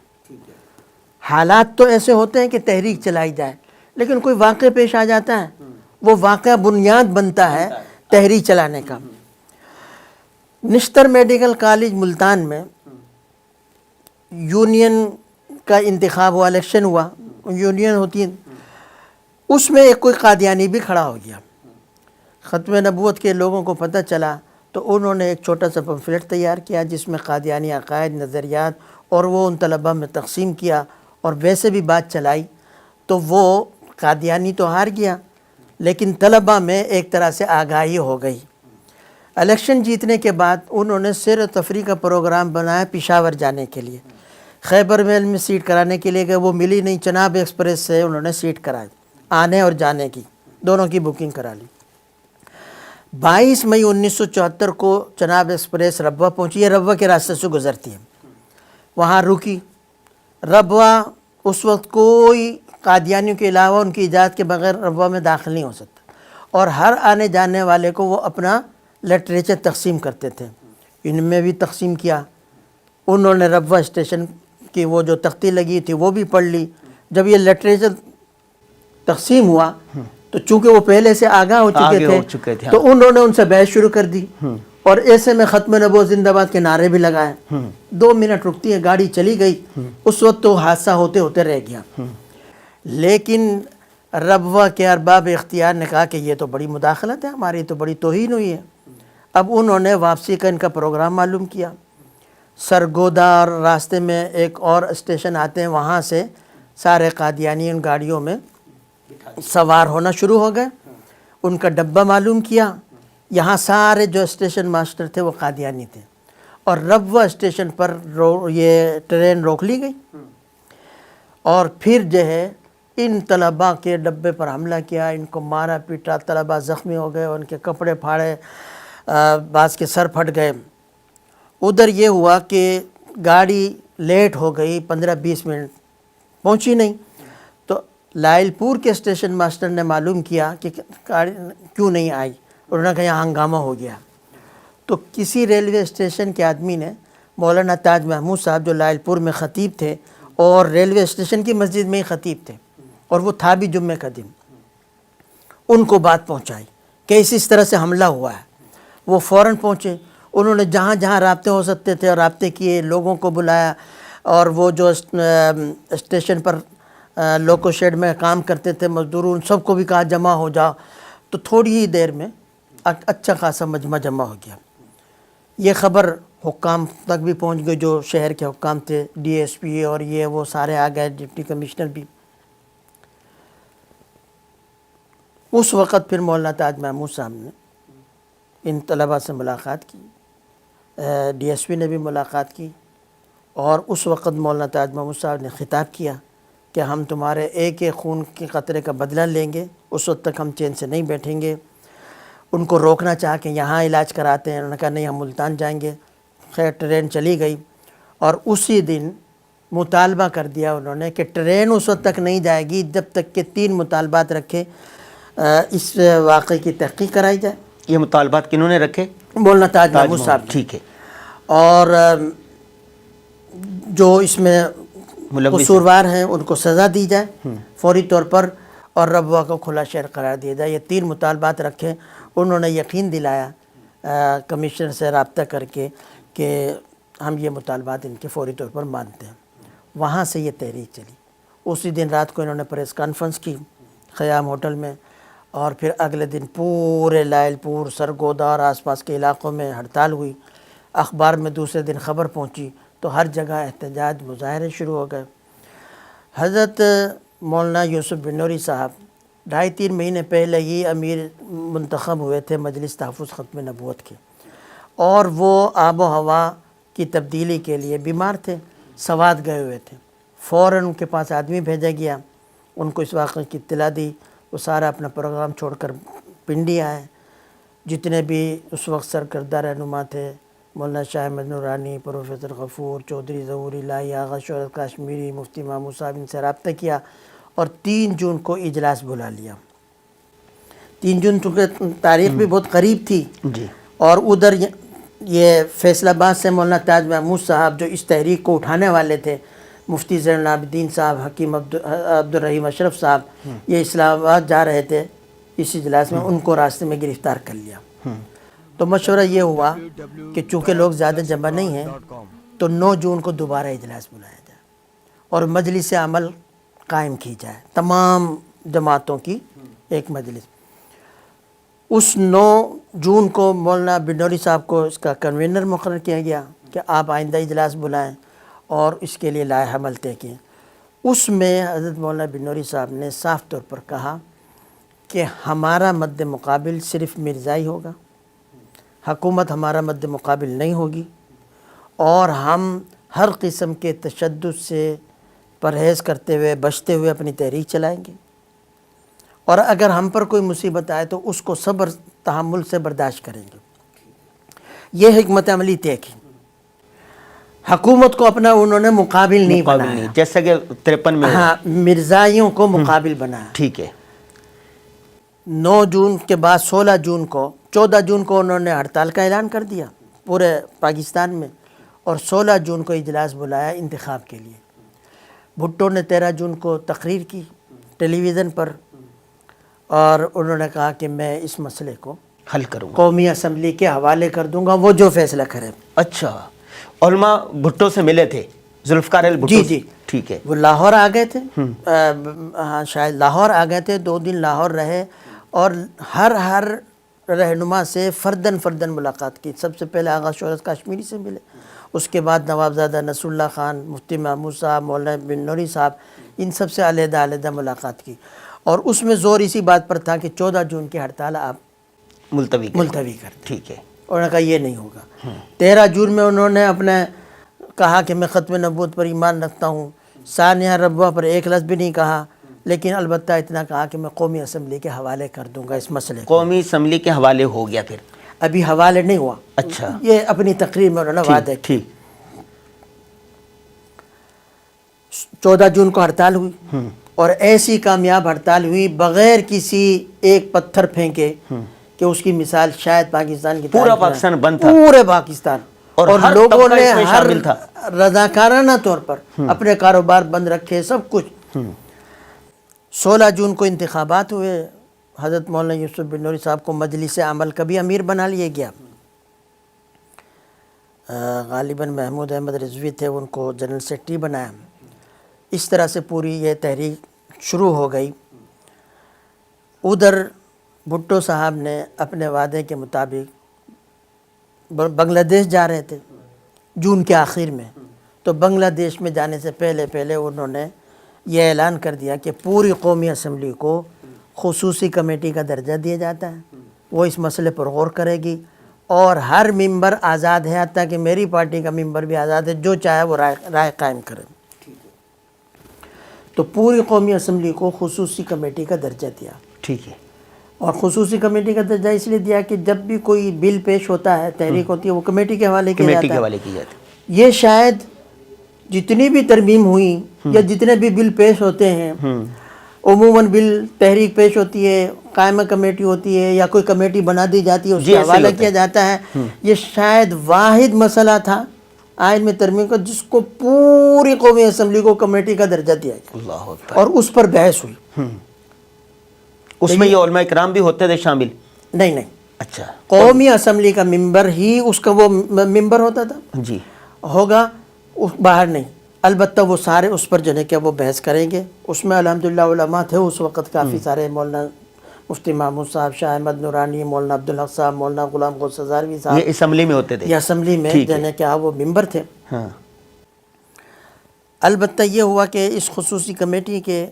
Speaker 1: حالات تو ایسے ہوتے ہیں کہ تحریک چلائی جائے، لیکن کوئی واقعہ پیش آ جاتا ہے، وہ واقعہ بنیاد بنتا ہے تحریک چلانے کا۔ نشتر میڈیکل کالج ملتان میں یونین کا انتخاب ہوا، الیکشن ہوا، یونین ہوتی ہے، اس میں ایک کوئی قادیانی بھی کھڑا ہو گیا۔ ختم نبوت کے لوگوں کو پتہ چلا تو انہوں نے ایک چھوٹا سا پمفلٹ تیار کیا جس میں قادیانی عقائد، نظریات، اور وہ ان طلباء میں تقسیم کیا، اور ویسے بھی بات چلائی تو وہ قادیانی تو ہار گیا، لیکن طلباء میں ایک طرح سے آگاہی ہو گئی۔ الیکشن جیتنے کے بعد انہوں نے سیر و تفریح کا پروگرام بنایا پشاور جانے کے لیے۔ خیبر میل میں سیٹ کرانے کے لیے گئے، وہ ملی نہیں، چناب ایکسپریس سے انہوں نے سیٹ کرائی، آنے اور جانے کی دونوں کی بکنگ کرا لی۔ 22 مئی 1974 کو چناب ایکسپریس ربوہ پہنچی، یہ ربوہ کے راستے سے گزرتی ہے، وہاں رکی۔ ربوہ اس وقت کوئی قادیانیوں کے علاوہ ان کی اجازت کے بغیر ربوہ میں داخل نہیں ہو سکتا، اور ہر آنے جانے والے کو وہ اپنا لٹریچر تقسیم کرتے تھے۔ ان میں بھی تقسیم کیا، انہوں نے ربوہ اسٹیشن کی وہ جو تختی لگی تھی وہ بھی پڑھ لی۔ جب یہ لٹریچر تقسیم ہوا تو چونکہ وہ پہلے سے آگاہ ہو چکے تھے تو انہوں نے ان سے بحث شروع کر دی، اور ایسے میں ختم نبوت زندہ باد کے نعرے بھی لگائے۔ 2 منٹ رکتی ہے، گاڑی چلی گئی، اس وقت تو حادثہ ہوتے ہوتے رہ گیا۔ لیکن ربوہ کے ارباب اختیار نے کہا کہ یہ تو بڑی مداخلت ہے، ہماری تو بڑی توہین ہوئی ہے۔ اب انہوں نے واپسی کا ان کا پروگرام معلوم کیا۔ سرگودا اور راستے میں ایک اور اسٹیشن آتے ہیں، وہاں سے سارے قادیانی ان گاڑیوں میں سوار ہونا شروع ہو گئے۔ ان کا ڈبہ معلوم کیا، یہاں سارے جو اسٹیشن ماسٹر تھے وہ قادیانی تھے، اور ربوہ اسٹیشن پر یہ ٹرین روک لی گئی، اور پھر جو ہے ان طلباء کے ڈبے پر حملہ کیا، ان کو مارا پیٹا، طلباء زخمی ہو گئے، ان کے کپڑے پھاڑے، بعض کے سر پھٹ گئے۔ ادھر یہ ہوا کہ گاڑی لیٹ ہو گئی، 15-20 منٹ پہنچی نہیں، تو لائل پور کے اسٹیشن ماسٹر نے معلوم کیا کہ گاڑی کیوں نہیں آئی، انہوں نے کہا یہاں ہنگامہ ہو گیا۔ تو کسی ریلوے اسٹیشن کے آدمی نے، مولانا تاج محمود صاحب جو لائل پور میں خطیب تھے اور ریلوے اسٹیشن کی مسجد میں ہی خطیب تھے، اور وہ تھا بھی جمعہ کا دن، ان کو بات پہنچائی کہ اس طرح سے حملہ ہوا ہے۔ وہ فوراً پہنچے، انہوں نے جہاں جہاں رابطے ہو سکتے تھے اور رابطے کیے، لوگوں کو بلایا، اور وہ جو اسٹیشن پر لوکو شیڈ میں کام کرتے تھے مزدور، ان سب کو بھی کہا جمع ہو جاؤ۔ تو تھوڑی ہی دیر میں اچھا خاصا مجمع جمع ہو گیا۔ یہ خبر حکام تک بھی پہنچ گئی، جو شہر کے حکام تھے، ڈی ایس پی اور یہ وہ سارے آ گئے، ڈپٹی کمشنر بھی۔ اس وقت پھر مولانا تاج محمود صاحب نے ان طلباء سے ملاقات کی، ڈی ایس پی نے بھی ملاقات کی، اور اس وقت مولانا تاج محمود صاحب نے خطاب کیا کہ ہم تمہارے ایک ایک خون کے قطرے کا بدلہ لیں گے، اس وقت تک ہم چین سے نہیں بیٹھیں گے۔ ان کو روکنا چاہ کہ یہاں علاج کراتے ہیں، انہوں نے کہا نہیں، ہم ملتان جائیں گے۔ خیر ٹرین چلی گئی، اور اسی دن مطالبہ کر دیا انہوں نے کہ ٹرین اس وقت تک نہیں جائے گی جب تک کہ 3 مطالبات رکھے اس واقعے کی تحقیق کرائی جائے۔
Speaker 2: یہ مطالبات کنہوں نے رکھے؟
Speaker 1: مولانا تاج محمود صاحب نے۔
Speaker 2: ٹھیک ہے۔
Speaker 1: اور جو اس میں قصوروار ہیں ان کو سزا دی جائے فوری طور پر، اور ربوہ کو کھلا شہر قرار دیا جائے۔ یہ 3 مطالبات رکھے۔ انہوں نے یقین دلایا کمشنر سے رابطہ کر کے کہ ہم یہ مطالبات ان کے فوری طور پر مانتے ہیں۔ وہاں سے یہ تحریک چلی۔ اسی دن رات کو انہوں نے پریس کانفرنس کی خیام ہوٹل میں، اور پھر اگلے دن پورے لائل پور، سرگودا اور آس پاس کے علاقوں میں ہڑتال ہوئی۔ اخبار میں دوسرے دن خبر پہنچی تو ہر جگہ احتجاج، مظاہرے شروع ہو گئے۔ حضرت مولانا یوسف بنوری صاحب 2.5-3 مہینے پہلے ہی امیر منتخب ہوئے تھے مجلس تحفظ ختم نبوت کے، اور وہ آب و ہوا کی تبدیلی کے لیے بیمار تھے، سوات گئے ہوئے تھے۔ فوراً ان کے پاس آدمی بھیجا گیا، ان کو اس واقعے کی اطلاع دی، وہ سارا اپنا پروگرام چھوڑ کر پنڈی آئے۔ جتنے بھی اس وقت سرکردہ رہنما تھے، مولانا شاہ احمد نورانی، پروفیسر غفور، چودھری ظہور الہی، آغا شہرت کاشمیری، مفتی محمود صاحب، ان سے رابطہ کیا اور 3 جون کو اجلاس بلا لیا۔ 3 جون چونکہ تاریخ بھی بہت قریب تھی
Speaker 2: جی،
Speaker 1: اور ادھر یہ فیصل آباد سے مولانا تاج محمود صاحب جو اس تحریک کو اٹھانے والے تھے، مفتی زین العابدین صاحب، حکیم عبدالرحیم اشرف صاحب، یہ اسلام آباد جا رہے تھے اس اجلاس میں، ان کو راستے میں گرفتار کر لیا۔ تو مشورہ یہ ہوا کہ چونکہ لوگ زیادہ جمع نہیں ہیں تو 9 جون کو دوبارہ اجلاس بلایا جائے اور مجلس عمل قائم کی جائے، تمام جماعتوں کی ایک مجلس۔ اس 9 جون کو مولانا بنوری صاحب کو اس کا کنوینر مقرر کیا گیا کہ آپ آئندہ اجلاس بلائیں اور اس کے لیے لائحہ عمل طے کیں۔ اس میں حضرت مولانا بنوری صاحب نے صاف طور پر کہا کہ ہمارا مد مقابل صرف مرزائی ہوگا، حکومت ہمارا مد مقابل نہیں ہوگی، اور ہم ہر قسم کے تشدد سے پرہیز کرتے ہوئے بچتے ہوئے اپنی تحریک چلائیں گے، اور اگر ہم پر کوئی مصیبت آئے تو اس کو صبر تحمل سے برداشت کریں گے۔ یہ حکمت عملی طے کی۔ حکومت کو اپنا انہوں نے مقابل نہیں بنایا،
Speaker 2: جیسا کہ 53 میں
Speaker 1: ہاں، مرزائیوں کو مقابل بنایا۔
Speaker 2: ٹھیک ہے۔
Speaker 1: 9 جون کے بعد 16 جون کو 14 جون کو انہوں نے ہڑتال کا اعلان کر دیا پورے پاکستان میں، اور 16 جون کو اجلاس بلایا انتخاب کے لیے۔ بھٹو نے 13 جون کو تقریر کی ٹیلی ویژن پر، اور انہوں نے کہا کہ میں اس مسئلے کو
Speaker 2: حل کروں گا،
Speaker 1: قومی اسمبلی کے حوالے کر دوں گا، وہ جو فیصلہ کرے۔
Speaker 2: اچھا، علماء بھٹو سے ملے تھے، ذوالفقار بھٹو؟
Speaker 1: جی جی،
Speaker 2: ٹھیک ہے۔
Speaker 1: وہ لاہور آ گئے تھے، ہاں شاید لاہور آ گئے تھے، 2 دن لاہور رہے اور ہر رہنما سے فرداً ملاقات کی۔ سب سے پہلے آغا شہرت کاشمیری سے ملے، اس کے بعد نوابزادہ نصر اللہ خان، مفتی محمود صاحب، مولانا بنوری صاحب، ان سب سے علیحدہ ملاقات کی، اور اس میں زور اسی بات پر تھا کہ 14 جون کی ہڑتال آپ
Speaker 2: ملتوی
Speaker 1: کر دیں۔
Speaker 2: ٹھیک ہے۔
Speaker 1: انہوں نے کہا یہ نہیں ہوگا۔ 13 جون میں انہوں نے اپنے کہا کہ میں ختم نبوت پر ایمان رکھتا ہوں، ثانیہ ربوہ پر ایک لفظ بھی نہیں کہا، لیکن البتہ اتنا کہا کہ میں قومی اسمبلی کے حوالے کر دوں گا اس مسئلے کو۔
Speaker 2: قومی اسمبلی کے حوالے ہو گیا پھر؟
Speaker 1: ابھی حوالے نہیں ہوا۔
Speaker 2: اچھا،
Speaker 1: یہ اپنی تقریر میں انہوں نے وعدہ کیا۔
Speaker 2: ٹھیک۔
Speaker 1: 14 جون کو ہڑتال ہوئی، اور ایسی کامیاب ہڑتال ہوئی بغیر کسی ایک پتھر پھینکے کہ اس کی مثال شاید پاکستان کی
Speaker 2: پورا پاکستان بند تھا،
Speaker 1: پورے پاکستان، اور
Speaker 2: ہر
Speaker 1: لوگوں
Speaker 2: طبقہ
Speaker 1: نے
Speaker 2: اس میں
Speaker 1: ہر
Speaker 2: شامل تھا،
Speaker 1: رضاکارانہ طور پر اپنے کاروبار بند رکھے، سب کچھ۔ 16 جون کو انتخابات ہوئے، حضرت مولانا یوسف بنوری صاحب کو مجلس عمل کا بھی امیر بنا لیا گیا۔ غالباً محمود احمد رضوی تھے، ان کو جنرل سیکرٹری بنایا۔ اس طرح سے پوری یہ تحریک شروع ہو گئی۔ ادھر بھٹو صاحب نے اپنے وعدے کے مطابق بنگلہ دیش جا رہے تھے جون کے آخر میں، تو بنگلہ دیش میں جانے سے پہلے انہوں نے یہ اعلان کر دیا کہ پوری قومی اسمبلی کو خصوصی کمیٹی کا درجہ دیا جاتا ہے، وہ اس مسئلے پر غور کرے گی، اور ہر ممبر آزاد ہے، حتیٰ کہ میری پارٹی کا ممبر بھی آزاد ہے، جو چاہے وہ رائے قائم کرے۔ تو پوری قومی اسمبلی کو خصوصی کمیٹی کا درجہ دیا۔
Speaker 2: ٹھیک ہے۔
Speaker 1: اور خصوصی کمیٹی کا درجہ اس لیے دیا کہ جب بھی کوئی بل پیش ہوتا ہے، تحریک ہوتی ہے، وہ کمیٹی کے حوالے کیا جاتا ہے۔ یہ شاید جتنی بھی ترمیم ہوئی یا جتنے بھی بل پیش ہوتے ہیں، عموماً بل تحریک پیش ہوتی ہے، قائمہ کمیٹی ہوتی ہے یا کوئی کمیٹی بنا دی جاتی ہے، اس کا حوالہ کیا جاتا ہے۔ یہ شاید واحد مسئلہ تھا آئین میں ترمیم کا جس کو پوری قومی اسمبلی کو کمیٹی کا درجہ دیا گیا،
Speaker 2: اللہ اکبر۔
Speaker 1: اور اس پر بحث ہوئی۔
Speaker 2: اس میں یہ علماء اکرام بھی ہوتے تھے شامل؟
Speaker 1: نہیں۔
Speaker 2: اچھا،
Speaker 1: قومی اسمبلی کا ممبر ہی اس کا وہ ممبر ہوتا تھا،
Speaker 2: جی،
Speaker 1: ہوگا، باہر نہیں۔ البتہ وہ سارے اس پر جو ہے کہ وہ بحث کریں گے۔ اس میں الحمدللہ علماء تھے اس وقت کافی سارے، مولانا مفتی محمود صاحب، شاہ احمد نورانی، مولانا عبدالحق صاحب، مولانا غلام غوث ہزاروی صاحب،
Speaker 2: یہ اسمبلی میں ہوتے تھے؟
Speaker 1: یہ اسمبلی میں جو ہے کہ وہ ممبر تھے۔
Speaker 2: ہاں۔
Speaker 1: البتہ یہ ہوا کہ اس خصوصی کمیٹی کے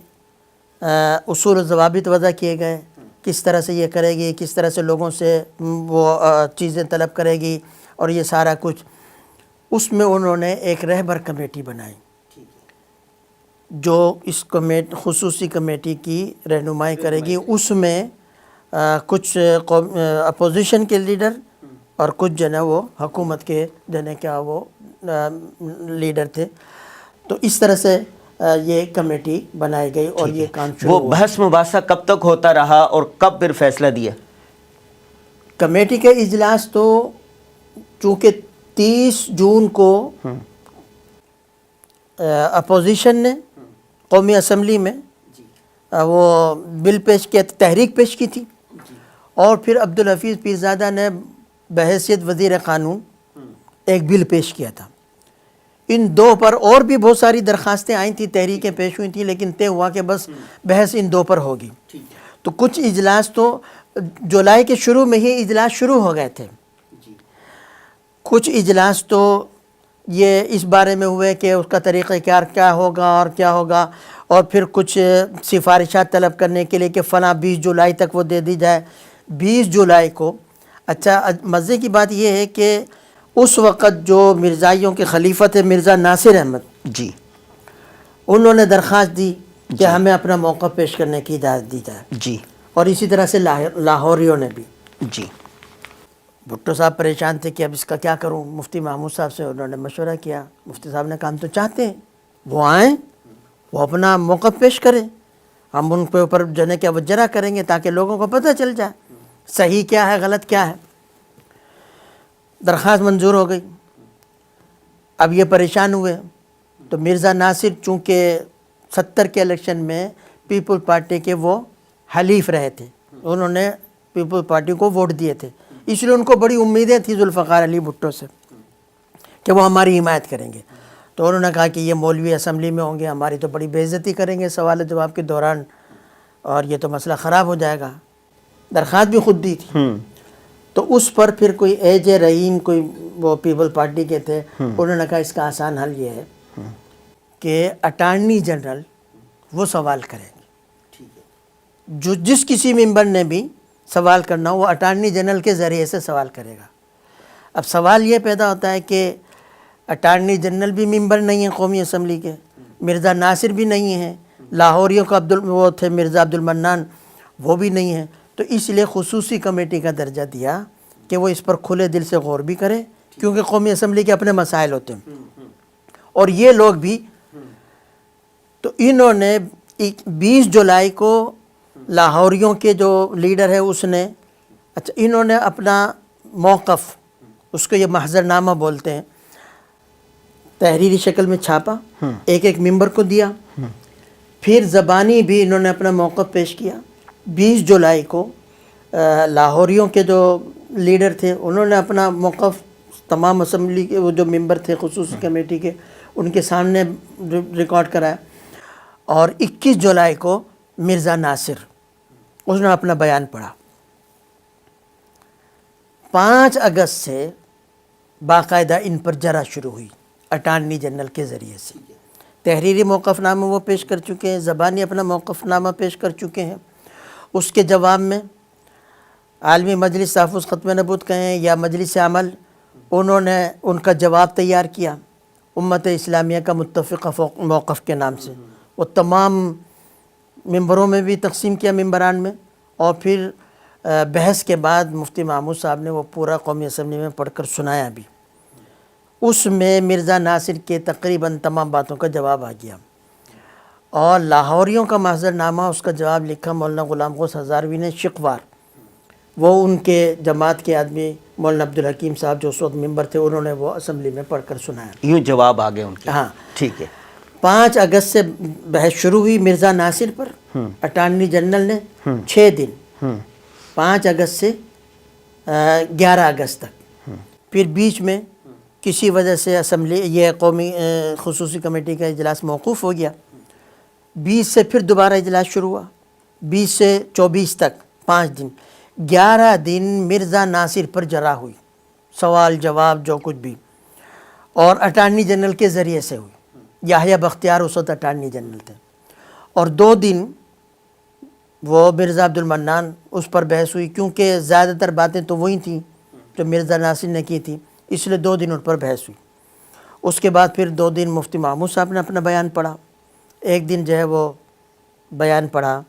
Speaker 1: اصول و ضوابط وضع کیے گئے، کس طرح سے یہ کرے گی، کس طرح سے لوگوں سے وہ چیزیں طلب کرے گی، اور یہ سارا کچھ. اس میں انہوں نے ایک رہبر کمیٹی بنائی جو اس خصوصی کمیٹی کی رہنمائی کرے گی. اس میں کچھ اپوزیشن کے لیڈر اور کچھ جو ہے وہ حکومت کے جو ہے کیا وہ لیڈر تھے. تو اس طرح سے یہ کمیٹی بنائی گئی اور یہ کام شروع
Speaker 2: وہ
Speaker 1: ہوا.
Speaker 2: بحث مباحثہ کب تک ہوتا رہا اور کب پھر فیصلہ دیا؟
Speaker 1: کمیٹی کا اجلاس تو چونکہ 30 جون کو اپوزیشن نے قومی اسمبلی میں وہ بل پیش کیا، تحریک پیش کی تھی، اور پھر عبدالحفیظ پیرزادہ نے بحیثیت وزیر قانون ایک بل پیش کیا تھا. ان دو پر اور بھی بہت ساری درخواستیں آئی تھیں، تحریکیں پیش ہوئی تھیں، لیکن طے ہوا کہ بس بحث ان دو پر ہوگی. تو کچھ اجلاس تو جولائی کے شروع میں ہی اجلاس شروع ہو گئے تھے. کچھ اجلاس تو یہ اس بارے میں ہوئے کہ اس کا طریقہ کار کیا ہوگا اور کیا ہوگا، اور پھر کچھ سفارشات طلب کرنے کے لیے کہ فلاں 20 جولائی تک وہ دے دی جائے. 20 جولائی کو اچھا مزے کی بات یہ ہے کہ اس وقت جو مرزائیوں کے خلیفہ تھے مرزا ناصر احمد
Speaker 2: جی،
Speaker 1: انہوں نے درخواست دی کہ ہمیں اپنا موقع پیش کرنے کی اجازت دی جائے.
Speaker 2: جی
Speaker 1: اور اسی طرح سے لاہوریوں نے بھی.
Speaker 2: جی
Speaker 1: بھٹو صاحب پریشان تھے کہ اب اس کا کیا کروں. مفتی محمود صاحب سے انہوں نے مشورہ کیا. مفتی صاحب نے کہا ہم تو چاہتے ہیں وہ آئیں، وہ اپنا موقع پیش کریں، ہم ان کے اوپر جنے کیا وجرا کریں گے تاکہ لوگوں کو پتہ چل جائے صحیح کیا ہے غلط کیا ہے. درخواست منظور ہو گئی. اب یہ پریشان ہوئے تو مرزا ناصر چونکہ 70 کے الیکشن میں پیپل پارٹی کے وہ حلیف رہے تھے، انہوں نے پیپل پارٹی کو ووٹ دیے تھے، اس لیے ان کو بڑی امیدیں تھیں ذوالفقار علی بھٹو سے کہ وہ ہماری حمایت کریں گے. تو انہوں نے کہا کہ یہ مولوی اسمبلی میں ہوں گے، ہماری تو بڑی بے عزتی کریں گے سوال جواب کے دوران، اور یہ تو مسئلہ خراب ہو جائے گا. درخواست بھی خود دی تھی. تو اس پر پھر کوئی اے جے رحیم کوئی وہ پیپل پارٹی کے تھے، انہوں نے کہا اس کا آسان حل یہ ہے کہ اٹارنی جنرل وہ سوال کریں گے، جو جس کسی ممبر نے بھی سوال کرنا ہو وہ اٹارنی جنرل کے ذریعے سے سوال کرے گا. اب سوال یہ پیدا ہوتا ہے کہ اٹارنی جنرل بھی ممبر نہیں ہیں قومی اسمبلی کے، مرزا ناصر بھی نہیں ہیں، لاہوریوں کا وہ تھے مرزا عبدالمنان وہ بھی نہیں ہیں. تو اس لیے خصوصی کمیٹی کا درجہ دیا کہ وہ اس پر کھلے دل سے غور بھی کرے، کیونکہ قومی اسمبلی کے اپنے مسائل ہوتے ہیں اور یہ لوگ بھی. تو انہوں نے 20 جولائی کو لاہوریوں کے جو لیڈر ہے اس نے انہوں نے اپنا موقف، اس کو یہ محضر نامہ بولتے ہیں، تحریری شکل میں چھاپا، ایک ایک ممبر کو دیا. پھر زبانی بھی انہوں نے اپنا موقف پیش کیا. 20 جولائی کو لاہوریوں کے جو لیڈر تھے انہوں نے اپنا موقف تمام اسمبلی کے وہ جو ممبر تھے خصوصی کمیٹی کے ان کے سامنے ریکارڈ کرایا. اور 21 جولائی کو مرزا ناصر اس نے اپنا بیان پڑھا. 5 اگست سے باقاعدہ ان پر جرا شروع ہوئی اٹارنی جنرل کے ذریعے سے. تحریری موقف نامہ وہ پیش کر چکے ہیں، زبانی اپنا موقف نامہ پیش کر چکے ہیں. اس کے جواب میں عالمی مجلس تحفظ ختم نبوت کہیں یا مجلس عمل، انہوں نے ان کا جواب تیار کیا امت اسلامیہ کا متفقہ موقف کے نام سے. وہ تمام ممبروں میں بھی تقسیم کیا ممبران میں، اور پھر بحث کے بعد مفتی محمود صاحب نے وہ پورا قومی اسمبلی میں پڑھ کر سنایا بھی. اس میں مرزا ناصر کے تقریباً تمام باتوں کا جواب آ گیا. اور لاہوریوں کا محضر نامہ اس کا جواب لکھا مولانا غلام غوث ہزاروی نے شقوار. وہ ان کے جماعت کے آدمی مولانا عبدالحکیم صاحب جو اس وقت ممبر تھے انہوں نے وہ اسمبلی میں پڑھ کر سنایا.
Speaker 2: یوں جواب آ گئے ان کے.
Speaker 1: ہاں
Speaker 2: ٹھیک ہے.
Speaker 1: 5 اگست سے بحث شروع ہوئی مرزا ناصر پر. اٹارنی جنرل نے 6 دن 5 اگست سے 11 اگست تک. پھر بیچ میں کسی وجہ سے اسمبلی یہ قومی خصوصی کمیٹی کا اجلاس موقوف ہو گیا. 20 سے پھر دوبارہ اجلاس شروع ہوا، 20 سے 24 تک 5 دن. 11 دن مرزا ناصر پر جرا ہوئی، سوال جواب جو کچھ بھی، اور اٹارنی جنرل کے ذریعے سے ہوئی. یحییٰ بختیار اس وقت اٹارنی جنرل تھے. اور 2 دن وہ مرزا عبد المنان اس پر بحث ہوئی، کیونکہ زیادہ تر باتیں تو وہی تھیں جو مرزا ناصر نے کی تھی، اس لیے 2 دن ان پر بحث ہوئی۔ اس کے بعد پھر 2 دن مفتی محمود صاحب نے اپنا بیان پڑھا، ایک دن جو ہے وہ بیان پڑھا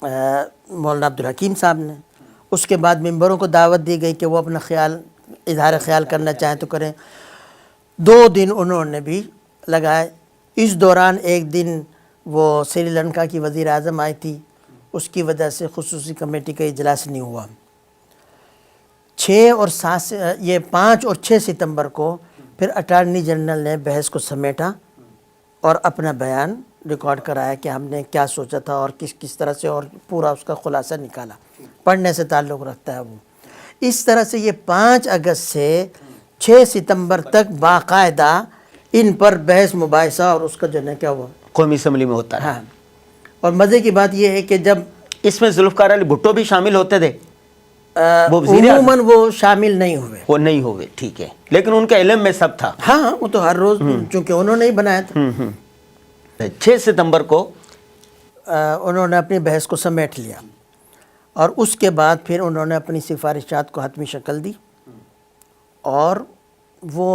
Speaker 1: مولانا عبدالحکیم صاحب نے، اس کے بعد ممبروں کو دعوت دی گئی کہ وہ اپنا اظہار خیال کرنا چاہیں تو کریں۔ 2 دن انہوں نے بھی لگائے۔ اس دوران ایک دن وہ سری لنکا کی وزیر اعظم آئی تھی، اس کی وجہ سے خصوصی کمیٹی کا اجلاس نہیں ہوا۔ 5 اور 6 ستمبر کو پھر اٹارنی جنرل نے بحث کو سمیٹا اور اپنا بیان ریکارڈ کرایا کہ ہم نے کیا سوچا تھا اور کس طرح سے، اور پورا اس کا خلاصہ نکالا۔ پڑھنے سے تعلق رکھتا ہے وہ۔ اس طرح سے یہ 5 اگست سے 6 ستمبر تک باقاعدہ ان پر بحث مباحثہ اور اس کا جو ہے کیا ہوا
Speaker 2: قومی اسمبلی میں ہوتا ہے۔
Speaker 1: ہاں، اور مزے کی بات یہ ہے کہ جب
Speaker 2: اس میں ذوالفقار علی بھٹو بھی شامل ہوتے تھے؟ وہ وزیر اعظم
Speaker 1: عموماً وہ شامل نہیں ہوئے،
Speaker 2: وہ نہیں ہوئے، ٹھیک ہے، لیکن ان کے علم میں سب تھا۔
Speaker 1: ہاں وہ تو ہر روز چونکہ انہوں نے ہی بنایا تھا۔
Speaker 2: 6 ستمبر کو
Speaker 1: انہوں نے اپنی بحث کو سمیٹ لیا، اور اس کے بعد پھر انہوں نے اپنی سفارشات کو حتمی شکل دی، اور وہ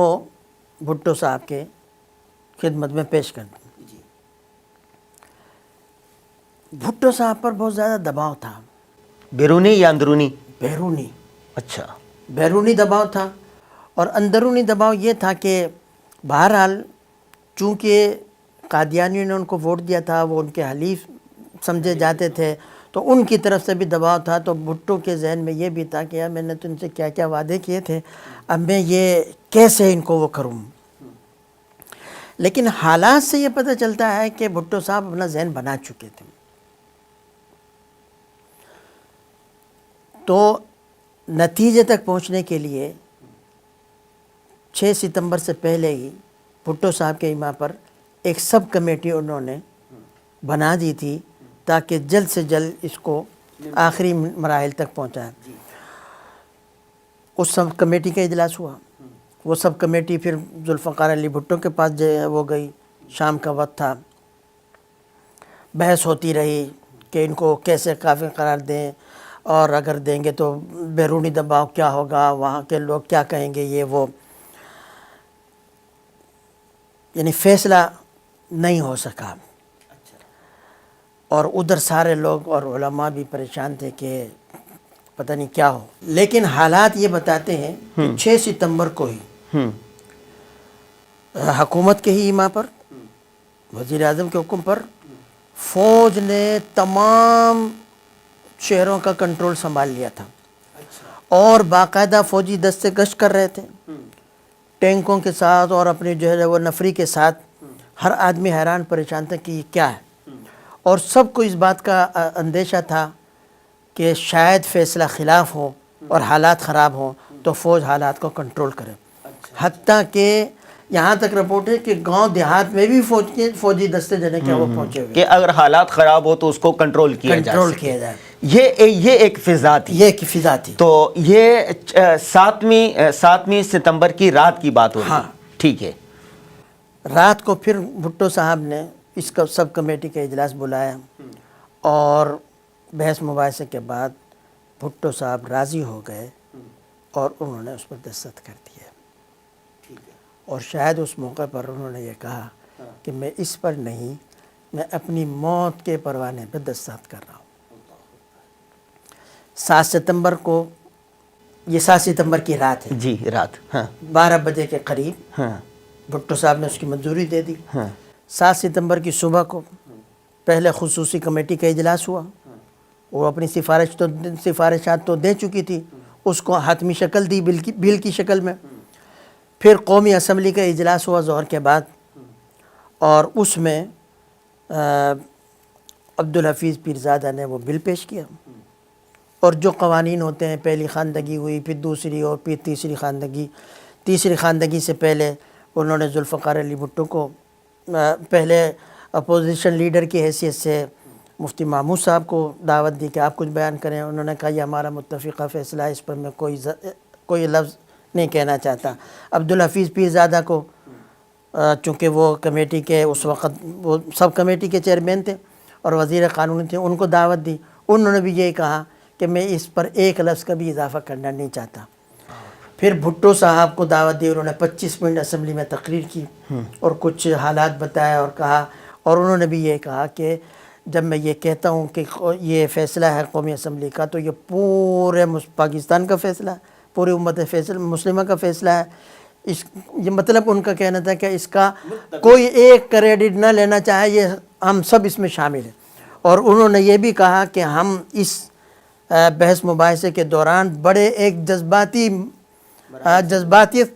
Speaker 1: بھٹو صاحب کے خدمت میں پیش کر دی۔ بھٹو صاحب پر بہت زیادہ دباؤ تھا،
Speaker 2: بیرونی یا اندرونی؟
Speaker 1: بیرونی،
Speaker 2: اچھا،
Speaker 1: بیرونی دباؤ تھا، اور اندرونی دباؤ یہ تھا کہ بہرحال چونکہ قادیانیوں نے ان کو ووٹ دیا تھا، وہ ان کے حلیف سمجھے جاتے تھے، تو ان کی طرف سے بھی دباؤ تھا۔ تو بھٹو کے ذہن میں یہ بھی تھا کہ یار میں نے تو ان سے کیا کیا وعدے کیے تھے، اب میں یہ کیسے ان کو وہ کروں۔ لیکن حالات سے یہ پتہ چلتا ہے کہ بھٹو صاحب اپنا ذہن بنا چکے تھے۔ تو نتیجے تک پہنچنے کے لیے 6 ستمبر سے پہلے ہی بھٹو صاحب کے ایما پر ایک سب کمیٹی انہوں نے بنا دی تھی تاکہ جلد سے جلد اس کو آخری مراحل تک پہنچائیں۔ اس سب کمیٹی کا اجلاس ہوا، وہ سب کمیٹی پھر ذوالفقار علی بھٹو کے پاس وہ گئی، شام کا وقت تھا، بحث ہوتی رہی کہ ان کو کیسے کافی قرار دیں، اور اگر دیں گے تو بیرونی دباؤ کیا ہوگا، وہاں کے لوگ کیا کہیں گے، یہ وہ، یعنی فیصلہ نہیں ہو سکا۔ اور ادھر سارے لوگ اور علماء بھی پریشان تھے کہ پتہ نہیں کیا ہو۔ لیکن حالات یہ بتاتے ہیں کہ 6 ستمبر کو ہی حکومت کے ہی ایما پر، وزیر اعظم کے حکم پر، فوج نے تمام شہروں کا کنٹرول سنبھال لیا تھا، اور باقاعدہ فوجی دستے گشت کر رہے تھے ٹینکوں کے ساتھ، اور اپنے جو ہے وہ نفری کے ساتھ۔ ہر آدمی حیران پریشان تھا کہ یہ کیا ہے، اور سب کو اس بات کا اندیشہ تھا کہ شاید فیصلہ خلاف ہو اور حالات خراب ہوں تو فوج حالات کو کنٹرول کرے۔ حتیٰ کہ یہاں تک رپورٹ ہے کہ گاؤں دیہات میں بھی فوجی دستے جو ہے کیا وہ پہنچے ہوئے
Speaker 2: کہ اگر حالات خراب ہو تو اس کو کنٹرول کیا جائے۔ یہ ایک فضا تھی،
Speaker 1: یہ ایک فضا تھی۔
Speaker 2: تو یہ 7ویں ستمبر کی رات کی بات ہو رہی ہے، ٹھیک ہے۔
Speaker 1: رات کو پھر بھٹو صاحب نے اس کا سب کمیٹی کا اجلاس بلایا، اور بحث مباحثے کے بعد بھٹو صاحب راضی ہو گئے، اور انہوں نے اس پر دستخط کر دیے۔ اور شاید اس موقع پر انہوں نے یہ کہا کہ میں اس پر نہیں، میں اپنی موت کے پروانے پہ دستخط کر رہا ہوں۔ 7 ستمبر کو، یہ 7 ستمبر کی رات ہے،
Speaker 2: جی رات،
Speaker 1: 12 بجے کے قریب بھٹو صاحب نے اس کی منظوری دے دی۔ 7 ستمبر کی صبح کو پہلے خصوصی کمیٹی کا اجلاس ہوا، وہ اپنی سفارشات تو دے چکی تھی، اس کو حتمی شکل دی بل کی شکل میں۔ پھر قومی اسمبلی کا اجلاس ہوا ظہر کے بعد، اور اس میں عبدالحفیظ پیرزادہ نے وہ بل پیش کیا، اور جو قوانین ہوتے ہیں، پہلی خواندگی ہوئی، پھر دوسری، اور پھر تیسری خواندگی سے پہلے انہوں نے ذوالفقار علی بھٹو کو پہلے اپوزیشن لیڈر کی حیثیت سے مفتی محمود صاحب کو دعوت دی کہ آپ کچھ بیان کریں۔ انہوں نے کہا یہ ہمارا متفقہ فیصلہ ہے، اس پر میں کوئی لفظ نہیں کہنا چاہتا۔ عبدالحفیظ پیرزادہ کو، چونکہ وہ کمیٹی کے اس وقت وہ سب کمیٹی کے چیئرمین تھے، اور وزیر قانون تھے، ان کو دعوت دی، انہوں نے بھی یہی کہا کہ میں اس پر ایک لفظ کا بھی اضافہ کرنا نہیں چاہتا۔ پھر بھٹو صاحب کو دعوت دی، انہوں نے 25 منٹ اسمبلی میں تقریر کی اور کچھ حالات بتایا اور کہا، اور انہوں نے بھی یہ کہا کہ جب میں یہ کہتا ہوں کہ یہ فیصلہ ہے قومی اسمبلی کا، تو یہ پورے پاکستان کا فیصلہ ہے، پوری امت مسلمہ کا فیصلہ ہے۔ یہ مطلب ان کا کہنا تھا کہ اس کا کوئی ایک کریڈٹ نہ لینا چاہے، یہ ہم سب اس میں شامل ہیں۔ اور انہوں نے یہ بھی کہا کہ ہم اس بحث مباحثے کے دوران بڑے ایک جذباتی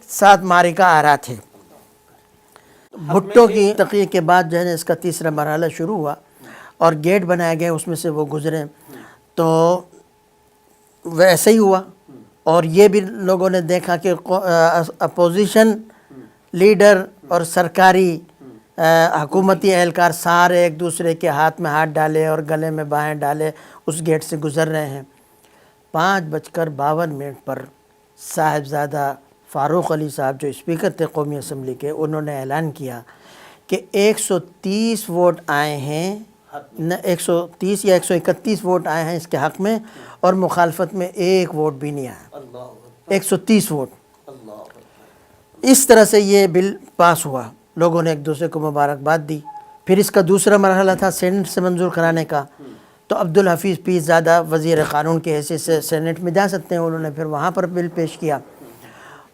Speaker 1: ساتھ معرکہ آرا تھے۔ بھٹو کی تقریر کے بعد جو ہے اس کا تیسرا مرحلہ شروع ہوا اور گیٹ بنایا گیا، اس میں سے وہ گزرے، تو ویسے ہی ہوا۔ اور یہ بھی لوگوں نے دیکھا کہ اپوزیشن لیڈر اور سرکاری حکومتی اہلکار سارے ایک دوسرے کے ہاتھ میں ہاتھ ڈالے اور گلے میں بائیں ڈالے اس گیٹ سے گزر رہے ہیں۔ 5:52 پر صاحبزادہ فاروق علی صاحب جو اسپیکر تھے قومی اسمبلی کے، انہوں نے اعلان کیا کہ 130 ووٹ آئے ہیں، 130 یا 131 ووٹ آئے ہیں اس کے حق میں، اور مخالفت میں ایک ووٹ بھی نہیں آیا، 130 ووٹ۔ اس طرح سے یہ بل پاس ہوا، لوگوں نے ایک دوسرے کو مبارکباد دی۔ پھر اس کا دوسرا مرحلہ تھا سینٹ سے منظور کرانے کا، تو عبدالحفیظ پیس زادہ وزیر قانون کے حیثیت سے سینٹ میں جا سکتے ہیں، انہوں نے پھر وہاں پر بل پیش کیا،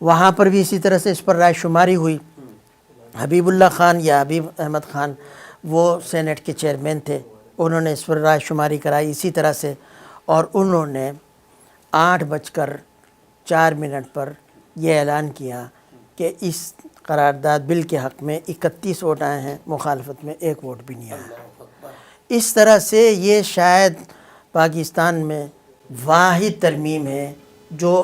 Speaker 1: وہاں پر بھی اسی طرح سے اس پر رائے شماری ہوئی۔ حبیب اللہ خان یا حبیب احمد خان وہ سینٹ کے چیئرمین تھے، انہوں نے اس پر رائے شماری کرائی اسی طرح سے، اور انہوں نے 8:04 پر یہ اعلان کیا کہ اس قرارداد بل کے حق میں 31 ووٹ آئے ہیں، مخالفت میں ایک ووٹ بھی نہیں آیا۔ اس طرح سے یہ شاید پاکستان میں واحد ترمیم ہے جو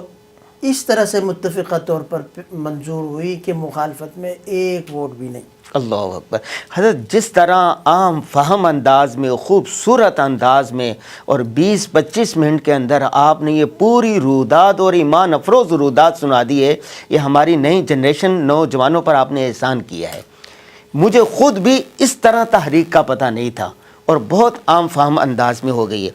Speaker 1: اس طرح سے متفقہ طور پر منظور ہوئی کہ مخالفت میں ایک ووٹ بھی نہیں۔
Speaker 2: اللہ اکبر۔ حضرت جس طرح عام فہم انداز میں، خوبصورت انداز میں اور 20-25 منٹ کے اندر آپ نے یہ پوری روداد اور ایمان افروز روداد سنا دی ہے، یہ ہماری نئی جنریشن نوجوانوں پر آپ نے احسان کیا ہے۔ مجھے خود بھی اس طرح تحریک کا پتہ نہیں تھا اور بہت عام فہم انداز میں ہو گئی ہے۔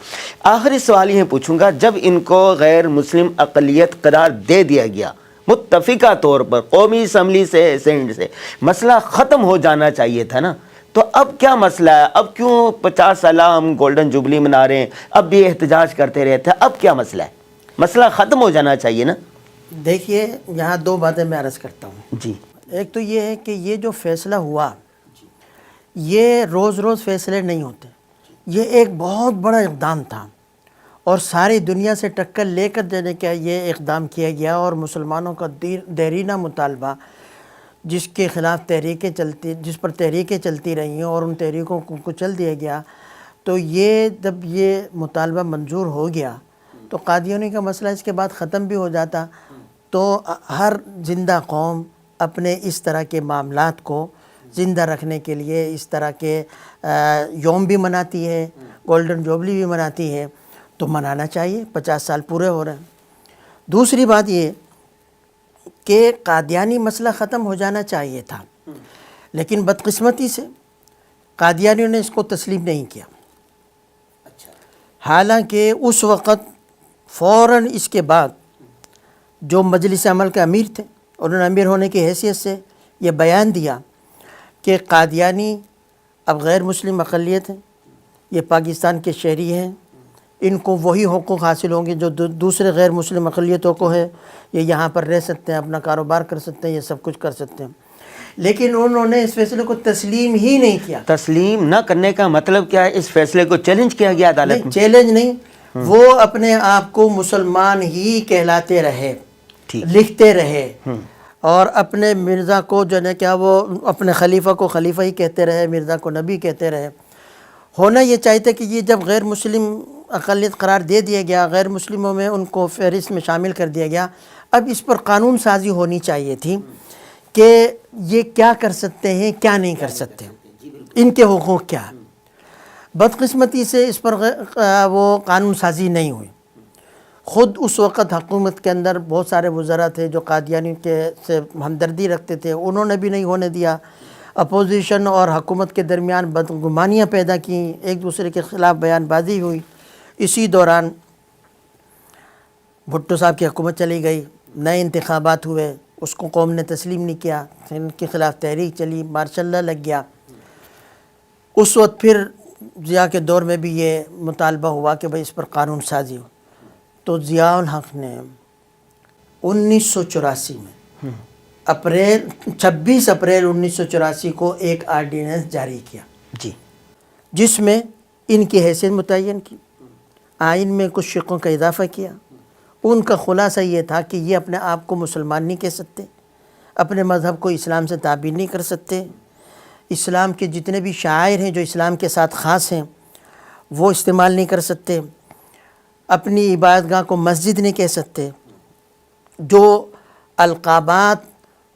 Speaker 2: آخری سوال یہ پوچھوں گا، جب ان کو غیر مسلم اقلیت قرار دے دیا گیا متفقہ طور پر قومی اسمبلی سے، سینٹ سے، مسئلہ ختم ہو جانا چاہیے تھا نا، تو اب کیا مسئلہ ہے؟ اب کیوں 50 سالہ ہم گولڈن جوبلی منا رہے ہیں، اب بھی احتجاج کرتے رہتے ہیں؟ اب کیا مسئلہ ہے؟ مسئلہ ختم ہو جانا چاہیے نا۔
Speaker 1: دیکھیے یہاں دو باتیں میں عرض کرتا ہوں۔
Speaker 2: جی،
Speaker 1: ایک تو یہ ہے کہ یہ جو فیصلہ ہوا، یہ روز روز فیصلے نہیں ہوتے، یہ ایک بہت بڑا اقدام تھا، اور ساری دنیا سے ٹکر لے کر دینے کا یہ اقدام کیا گیا، اور مسلمانوں کا دیرینہ مطالبہ جس کے خلاف جس پر تحریکیں چلتی رہی ہیں اور ان تحریکوں کو کچل دیا گیا، تو یہ جب یہ مطالبہ منظور ہو گیا تو قادیانی کا مسئلہ اس کے بعد ختم بھی ہو جاتا، تو ہر زندہ قوم اپنے اس طرح کے معاملات کو زندہ رکھنے کے لیے اس طرح کے یوم بھی مناتی ہے، گولڈن جوبلی بھی مناتی ہے، تو منانا چاہیے، 50 سال پورے ہو رہے ہیں۔ دوسری بات یہ کہ قادیانی مسئلہ ختم ہو جانا چاہیے تھا، لیکن بدقسمتی سے قادیانیوں نے اس کو تسلیم نہیں کیا، حالانکہ اس وقت فوراً اس کے بعد جو مجلس عمل کے امیر تھے، انہوں نے امیر ہونے کی حیثیت سے یہ بیان دیا کہ قادیانی اب غیر مسلم اقلیت ہیں، یہ پاکستان کے شہری ہیں، ان کو وہی حقوق حاصل ہوں گے جو دوسرے غیر مسلم اقلیتوں کو ہے، یہ یہاں پر رہ سکتے ہیں، اپنا کاروبار کر سکتے ہیں، یہ سب کچھ کر سکتے ہیں، لیکن انہوں نے اس فیصلے کو تسلیم ہی نہیں کیا۔
Speaker 2: تسلیم نہ کرنے کا مطلب کیا ہے؟ اس فیصلے کو چیلنج کیا گیا عدالت میں؟
Speaker 1: چیلنج نہیں، وہ اپنے آپ کو مسلمان ہی کہلاتے رہے، لکھتے رہے، اور اپنے مرزا کو جو ہے کیا وہ اپنے خلیفہ کو خلیفہ ہی کہتے رہے، مرزا کو نبی کہتے رہے۔ ہونا یہ چاہتے کہ یہ جب غیر مسلم اقلیت قرار دے دیا گیا، غیر مسلموں میں ان کو فہرست میں شامل کر دیا گیا، اب اس پر قانون سازی ہونی چاہیے تھی کہ یہ کیا کر سکتے ہیں، کیا نہیں کر سکتے، ان کے حقوق کیا۔ بدقسمتی سے اس پر وہ قانون سازی نہیں ہوئی۔ خود اس وقت حکومت کے اندر بہت سارے وزراء تھے جو قادیانی کے سے ہمدردی رکھتے تھے، انہوں نے بھی نہیں ہونے دیا۔ اپوزیشن اور حکومت کے درمیان بدگمانیاں پیدا کیں، ایک دوسرے کے خلاف بیان بازی ہوئی۔ اسی دوران بھٹو صاحب کی حکومت چلی گئی، نئے انتخابات ہوئے، اس کو قوم نے تسلیم نہیں کیا، ان کے خلاف تحریک چلی، مارشاء اللہ لگ گیا۔ اس وقت پھر ضیاء کے دور میں بھی یہ مطالبہ ہوا کہ بھئی اس پر قانون سازی ہو، تو ضیاء الحق نے 1984 میں 26 اپریل 1984 کو ایک آرڈیننس جاری کیا
Speaker 2: جی
Speaker 1: جس میں ان کی حیثیت متعین کی، آئین میں کچھ شقوں کا اضافہ کیا۔ ان کا خلاصہ یہ تھا کہ یہ اپنے آپ کو مسلمان نہیں کہہ سکتے، اپنے مذہب کو اسلام سے تعبیر نہیں کر سکتے، اسلام کے جتنے بھی شعائر ہیں جو اسلام کے ساتھ خاص ہیں وہ استعمال نہیں کر سکتے، اپنی عبادت گاہ کو مسجد نہیں کہہ سکتے، جو القابات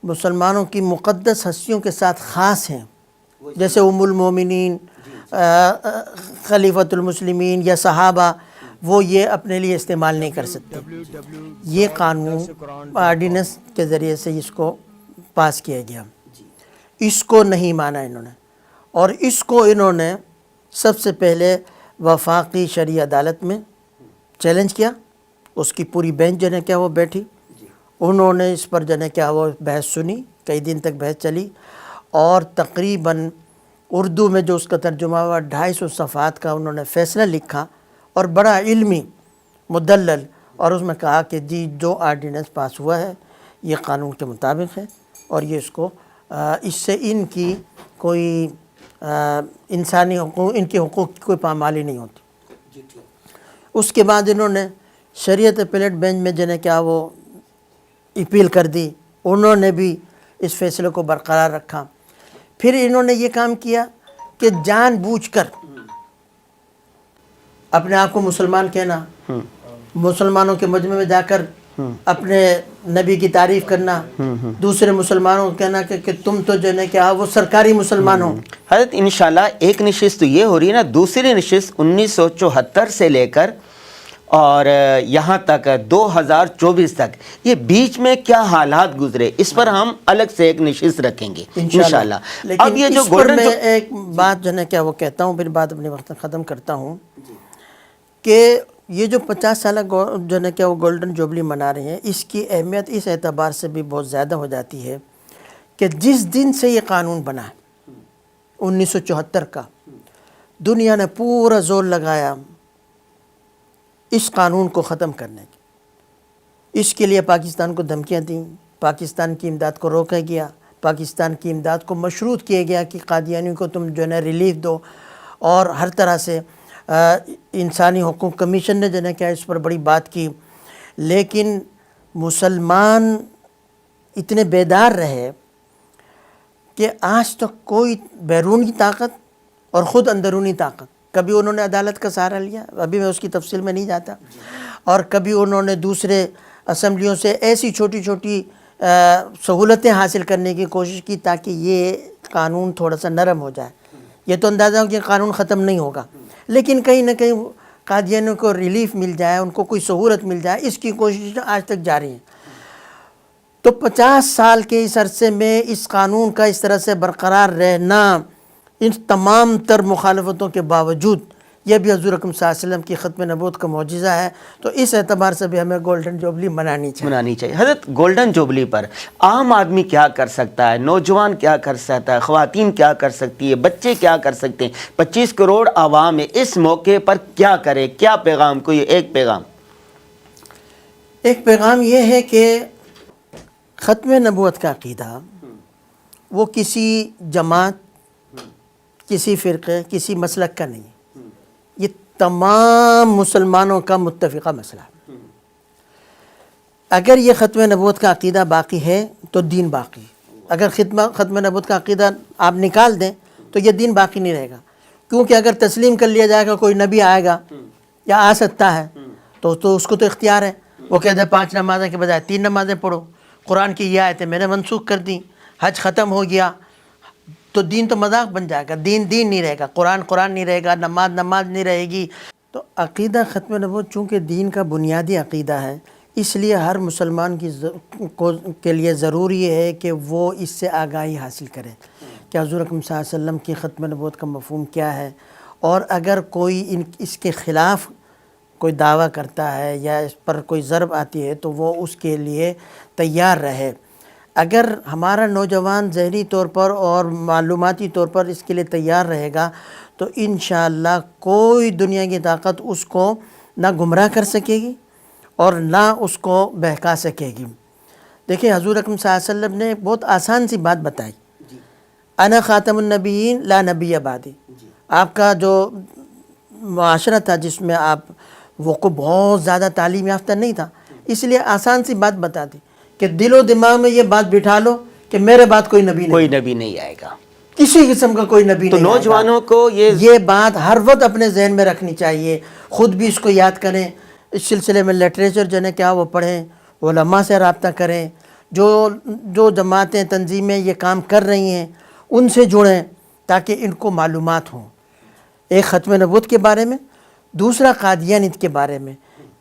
Speaker 1: مسلمانوں کی مقدس ہستیوں کے ساتھ خاص ہیں جیسے ام المومنین، خلیفۃ المسلمین یا صحابہ، وہ یہ اپنے لیے استعمال نہیں کر سکتے۔ یہ قانون آرڈیننس کے ذریعے سے اس کو پاس کیا گیا، اس کو نہیں مانا انہوں نے، اور اس کو انہوں نے سب سے پہلے وفاقی شرعی عدالت میں چیلنج کیا، اس کی پوری بینچ جو ہے کیا وہ بیٹھی، انہوں نے اس پر جو ہے کیا وہ بحث سنی، کئی دن تک بحث چلی، اور تقریباً اردو میں جو اس کا ترجمہ ہوا 250 صفحات کا انہوں نے فیصلہ لکھا، اور بڑا علمی مدلل، اور اس میں کہا کہ جی جو آرڈیننس پاس ہوا ہے یہ قانون کے مطابق ہے، اور یہ اس کو اس سے ان کی کوئی انسانی حقوق، ان کے حقوق کی کوئی پامالی نہیں ہوتی۔ اس کے بعد انہوں نے شریعت اپیلیٹ بینچ میں جنہیں کیا وہ اپیل کر دی، انہوں نے بھی اس فیصلے کو برقرار رکھا۔ پھر انہوں نے یہ کام کیا کہ جان بوجھ کر اپنے آپ کو مسلمان کہنا، مسلمانوں کے مجمع میں جا کر اپنے نبی کی تعریف کرنا، دوسرے مسلمانوں کو کہنا کہ تم تو جو ہے کیا وہ سرکاری مسلمان ہو۔
Speaker 2: حضرت انشاءاللہ ایک نشست تو یہ ہو رہی ہے نا، دوسری نشست 1974 سے لے کر اور یہاں تک 2024 تک، یہ بیچ میں کیا حالات گزرے اس پر ہم الگ سے ایک نشست رکھیں گے انشاءاللہ۔
Speaker 1: لیکن
Speaker 2: اب یہ جو
Speaker 1: اس پر
Speaker 2: گولڈن
Speaker 1: میں ایک بات جو ہے کیا وہ کہتا ہوں، پھر بات اپنے وقت ختم کرتا ہوں، کہ یہ جو 50 سالہ جو ہے کیا وہ گولڈن جوبلی منا رہے ہیں، اس کی اہمیت اس اعتبار سے بھی بہت زیادہ ہو جاتی ہے کہ جس دن سے یہ قانون بنا ہے 1974 کا، دنیا نے پورا زور لگایا اس قانون کو ختم کرنے کی۔ اس کے لیے پاکستان کو دھمکیاں دیں، پاکستان کی امداد کو روکا گیا، پاکستان کی امداد کو مشروط کیا گیا کہ قادیانیوں کو تم جو ہے نا ریلیف دو، اور ہر طرح سے انسانی حقوق کمیشن نے جو ہے کیا اس پر بڑی بات کی، لیکن مسلمان اتنے بیدار رہے کہ آج تک کوئی بیرونی طاقت اور خود اندرونی طاقت، کبھی انہوں نے عدالت کا سہارا لیا، ابھی میں اس کی تفصیل میں نہیں جاتا، اور کبھی انہوں نے دوسرے اسمبلیوں سے ایسی چھوٹی چھوٹی سہولتیں حاصل کرنے کی کوشش کی تاکہ یہ قانون تھوڑا سا نرم ہو جائے۔ یہ تو اندازہ ہو کہ قانون ختم نہیں ہوگا، لیکن کہیں نہ کہیں قادیانیوں کو ریلیف مل جائے، ان کو کوئی سہولت مل جائے، اس کی کوشش آج تک جاری ہے۔ تو 50 سال کے اس عرصے میں اس قانون کا اس طرح سے برقرار رہنا، ان تمام تر مخالفتوں کے باوجود، یہ بھی حضور اکرم صلی اللہ علیہ وسلم کی ختم نبوت کا معجزہ ہے، تو اس اعتبار سے بھی ہمیں گولڈن جوبلی منانی چاہیے۔
Speaker 2: حضرت گولڈن جوبلی پر عام آدمی کیا کر سکتا ہے، نوجوان کیا کر سکتا ہے، خواتین کیا کر سکتی ہے، بچے کیا کر سکتے ہیں، 25 کروڑ عوام ہے، اس موقع پر کیا کرے، کیا پیغام، کوئی ایک پیغام؟
Speaker 1: ایک پیغام یہ ہے کہ ختم نبوت کا عقیدہ وہ کسی جماعت، کسی فرقے، کسی مسلک کا نہیں ہے، یہ تمام مسلمانوں کا متفقہ مسئلہ ہے۔ اگر یہ ختم نبوت کا عقیدہ باقی ہے تو دین باقی ہے، اگر ختم نبوت کا عقیدہ آپ نکال دیں تو یہ دین باقی نہیں رہے گا، کیونکہ اگر تسلیم کر لیا جائے گا کوئی نبی آئے گا یا آ سکتا ہے تو اس کو تو اختیار ہے، وہ کہتے ہیں 5 نمازیں کے بجائے 3 نمازیں پڑھو، قرآن کی یہ آیتیں میں نے منسوخ کر دیں، حج ختم ہو گیا، تو دین تو مذاق بن جائے گا، دین نہیں رہے گا، قرآن نہیں رہے گا، نماز نہیں رہے گی۔ تو عقیدہ ختم نبوت چونکہ دین کا بنیادی عقیدہ ہے، اس لیے ہر مسلمان کے لیے ضروری ہے کہ وہ اس سے آگاہی حاصل کرے۔ کہ حضور اکرم صلی اللہ علیہ وسلم کی ختم نبوت کا مفہوم کیا ہے، اور اگر کوئی اس کے خلاف کوئی دعویٰ کرتا ہے یا اس پر کوئی ضرب آتی ہے تو وہ اس کے لیے تیار رہے۔ اگر ہمارا نوجوان ذہنی طور پر اور معلوماتی طور پر اس کے لیے تیار رہے گا تو انشاءاللہ کوئی دنیا کی طاقت اس کو نہ گمراہ کر سکے گی اور نہ اس کو بہکا سکے گی۔ دیکھیں حضور اکرم صلی اللہ علیہ وسلم نے بہت آسان سی بات بتائی، انا خاتم النبیین لا نبی بعدی۔ آپ کا جو معاشرہ تھا جس میں آپ وہ کو بہت زیادہ تعلیم یافتہ نہیں تھا، اس لیے آسان سی بات بتا دی کہ دل و دماغ میں یہ بات بٹھا لو کہ میرے بعد کوئی نبی نہیں
Speaker 2: آئے گا،
Speaker 1: کسی قسم کا کوئی نبی
Speaker 2: تو
Speaker 1: نہیں آئے گا۔
Speaker 2: نوجوانوں کو
Speaker 1: یہ بات ہر وقت اپنے ذہن میں رکھنی چاہیے، خود بھی اس کو یاد کریں، اس سلسلے میں لٹریچر جو ہے کیا وہ پڑھیں، علماء سے رابطہ کریں، جو جماعتیں تنظیمیں یہ کام کر رہی ہیں ان سے جڑیں تاکہ ان کو معلومات ہوں، ایک ختم نبوت کے بارے میں، دوسرا قادیانیت کے بارے میں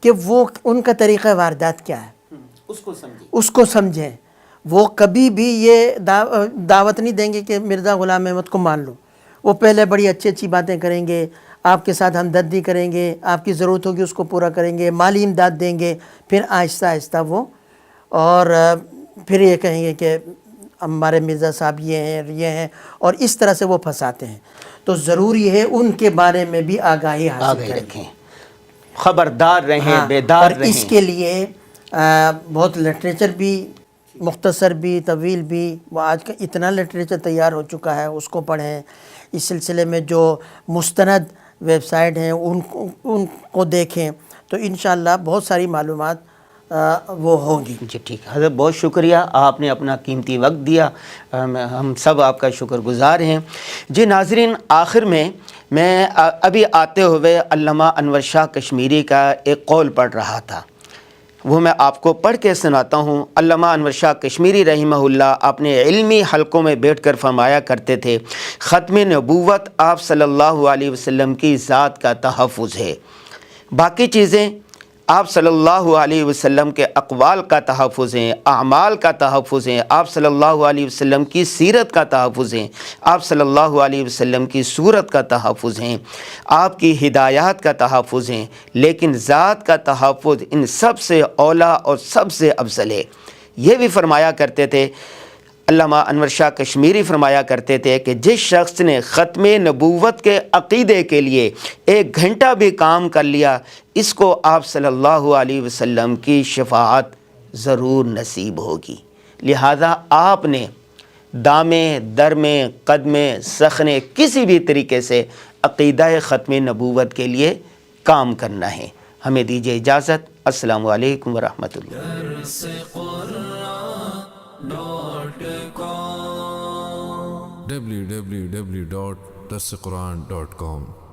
Speaker 1: کہ وہ ان کا طریقہ واردات کیا ہے، اس کو سمجھیں۔ وہ کبھی بھی یہ دعوت نہیں دیں گے کہ مرزا غلام احمد کو مان لو، وہ پہلے بڑی اچھی اچھی باتیں کریں گے، آپ کے ساتھ ہمدردی کریں گے، آپ کی ضرورت ہوگی اس کو پورا کریں گے، مالی امداد دیں گے، پھر آہستہ آہستہ وہ اور پھر یہ کہیں گے کہ ہمارے مرزا صاحب یہ ہیں اور اس طرح سے وہ پھنساتے ہیں۔ تو ضروری ہے ان کے بارے میں بھی آگاہی حاصل
Speaker 2: رکھیں، خبردار رہیں، بیدار
Speaker 1: اور
Speaker 2: رہیں۔
Speaker 1: اس کے لیے بہت لٹریچر بھی، مختصر بھی طویل بھی، وہ آج کا اتنا لٹریچر تیار ہو چکا ہے، اس کو پڑھیں۔ اس سلسلے میں جو مستند ویب سائٹ ہیں ان کو دیکھیں تو انشاءاللہ بہت ساری معلومات وہ ہوگی۔
Speaker 2: جی ٹھیک ہے حضرت، بہت شکریہ، آپ نے اپنا قیمتی وقت دیا، ہم سب آپ کا شکر گزار ہیں۔ جی ناظرین، آخر میں ابھی آتے ہوئے علامہ انور شاہ کشمیری کا ایک قول پڑھ رہا تھا، وہ میں آپ کو پڑھ کے سناتا ہوں۔ علامہ انور شاہ کشمیری رحمہ اللہ اپنے علمی حلقوں میں بیٹھ کر فرمایا کرتے تھے، ختم نبوت آپ صلی اللہ علیہ وسلم کی ذات کا تحفظ ہے، باقی چیزیں آپ صلی اللہ علیہ وسلم کے اقوال کا تحفظ ہیں، اعمال کا تحفظ ہیں، آپ صلی اللہ علیہ وسلم کی سیرت کا تحفظ ہیں، آپ صلی اللہ علیہ وسلم کی صورت کا تحفظ ہیں، آپ کی ہدایات کا تحفظ ہیں، لیکن ذات کا تحفظ ان سب سے اولیٰ اور سب سے افضل ہے۔ یہ بھی فرمایا کرتے تھے علامہ انور شاہ کشمیری، فرمایا کرتے تھے کہ جس شخص نے ختم نبوت کے عقیدے کے لیے 1 گھنٹہ بھی کام کر لیا، اس کو آپ صلی اللہ علیہ وسلم کی شفاعت ضرور نصیب ہوگی۔ لہذا آپ نے دامے درمے قدمے سخنے کسی بھی طریقے سے عقیدہ ختم نبوت کے لیے کام کرنا ہے۔ ہمیں دیجیے اجازت، السلام علیکم ورحمۃ اللہ۔
Speaker 3: www.darsequran.com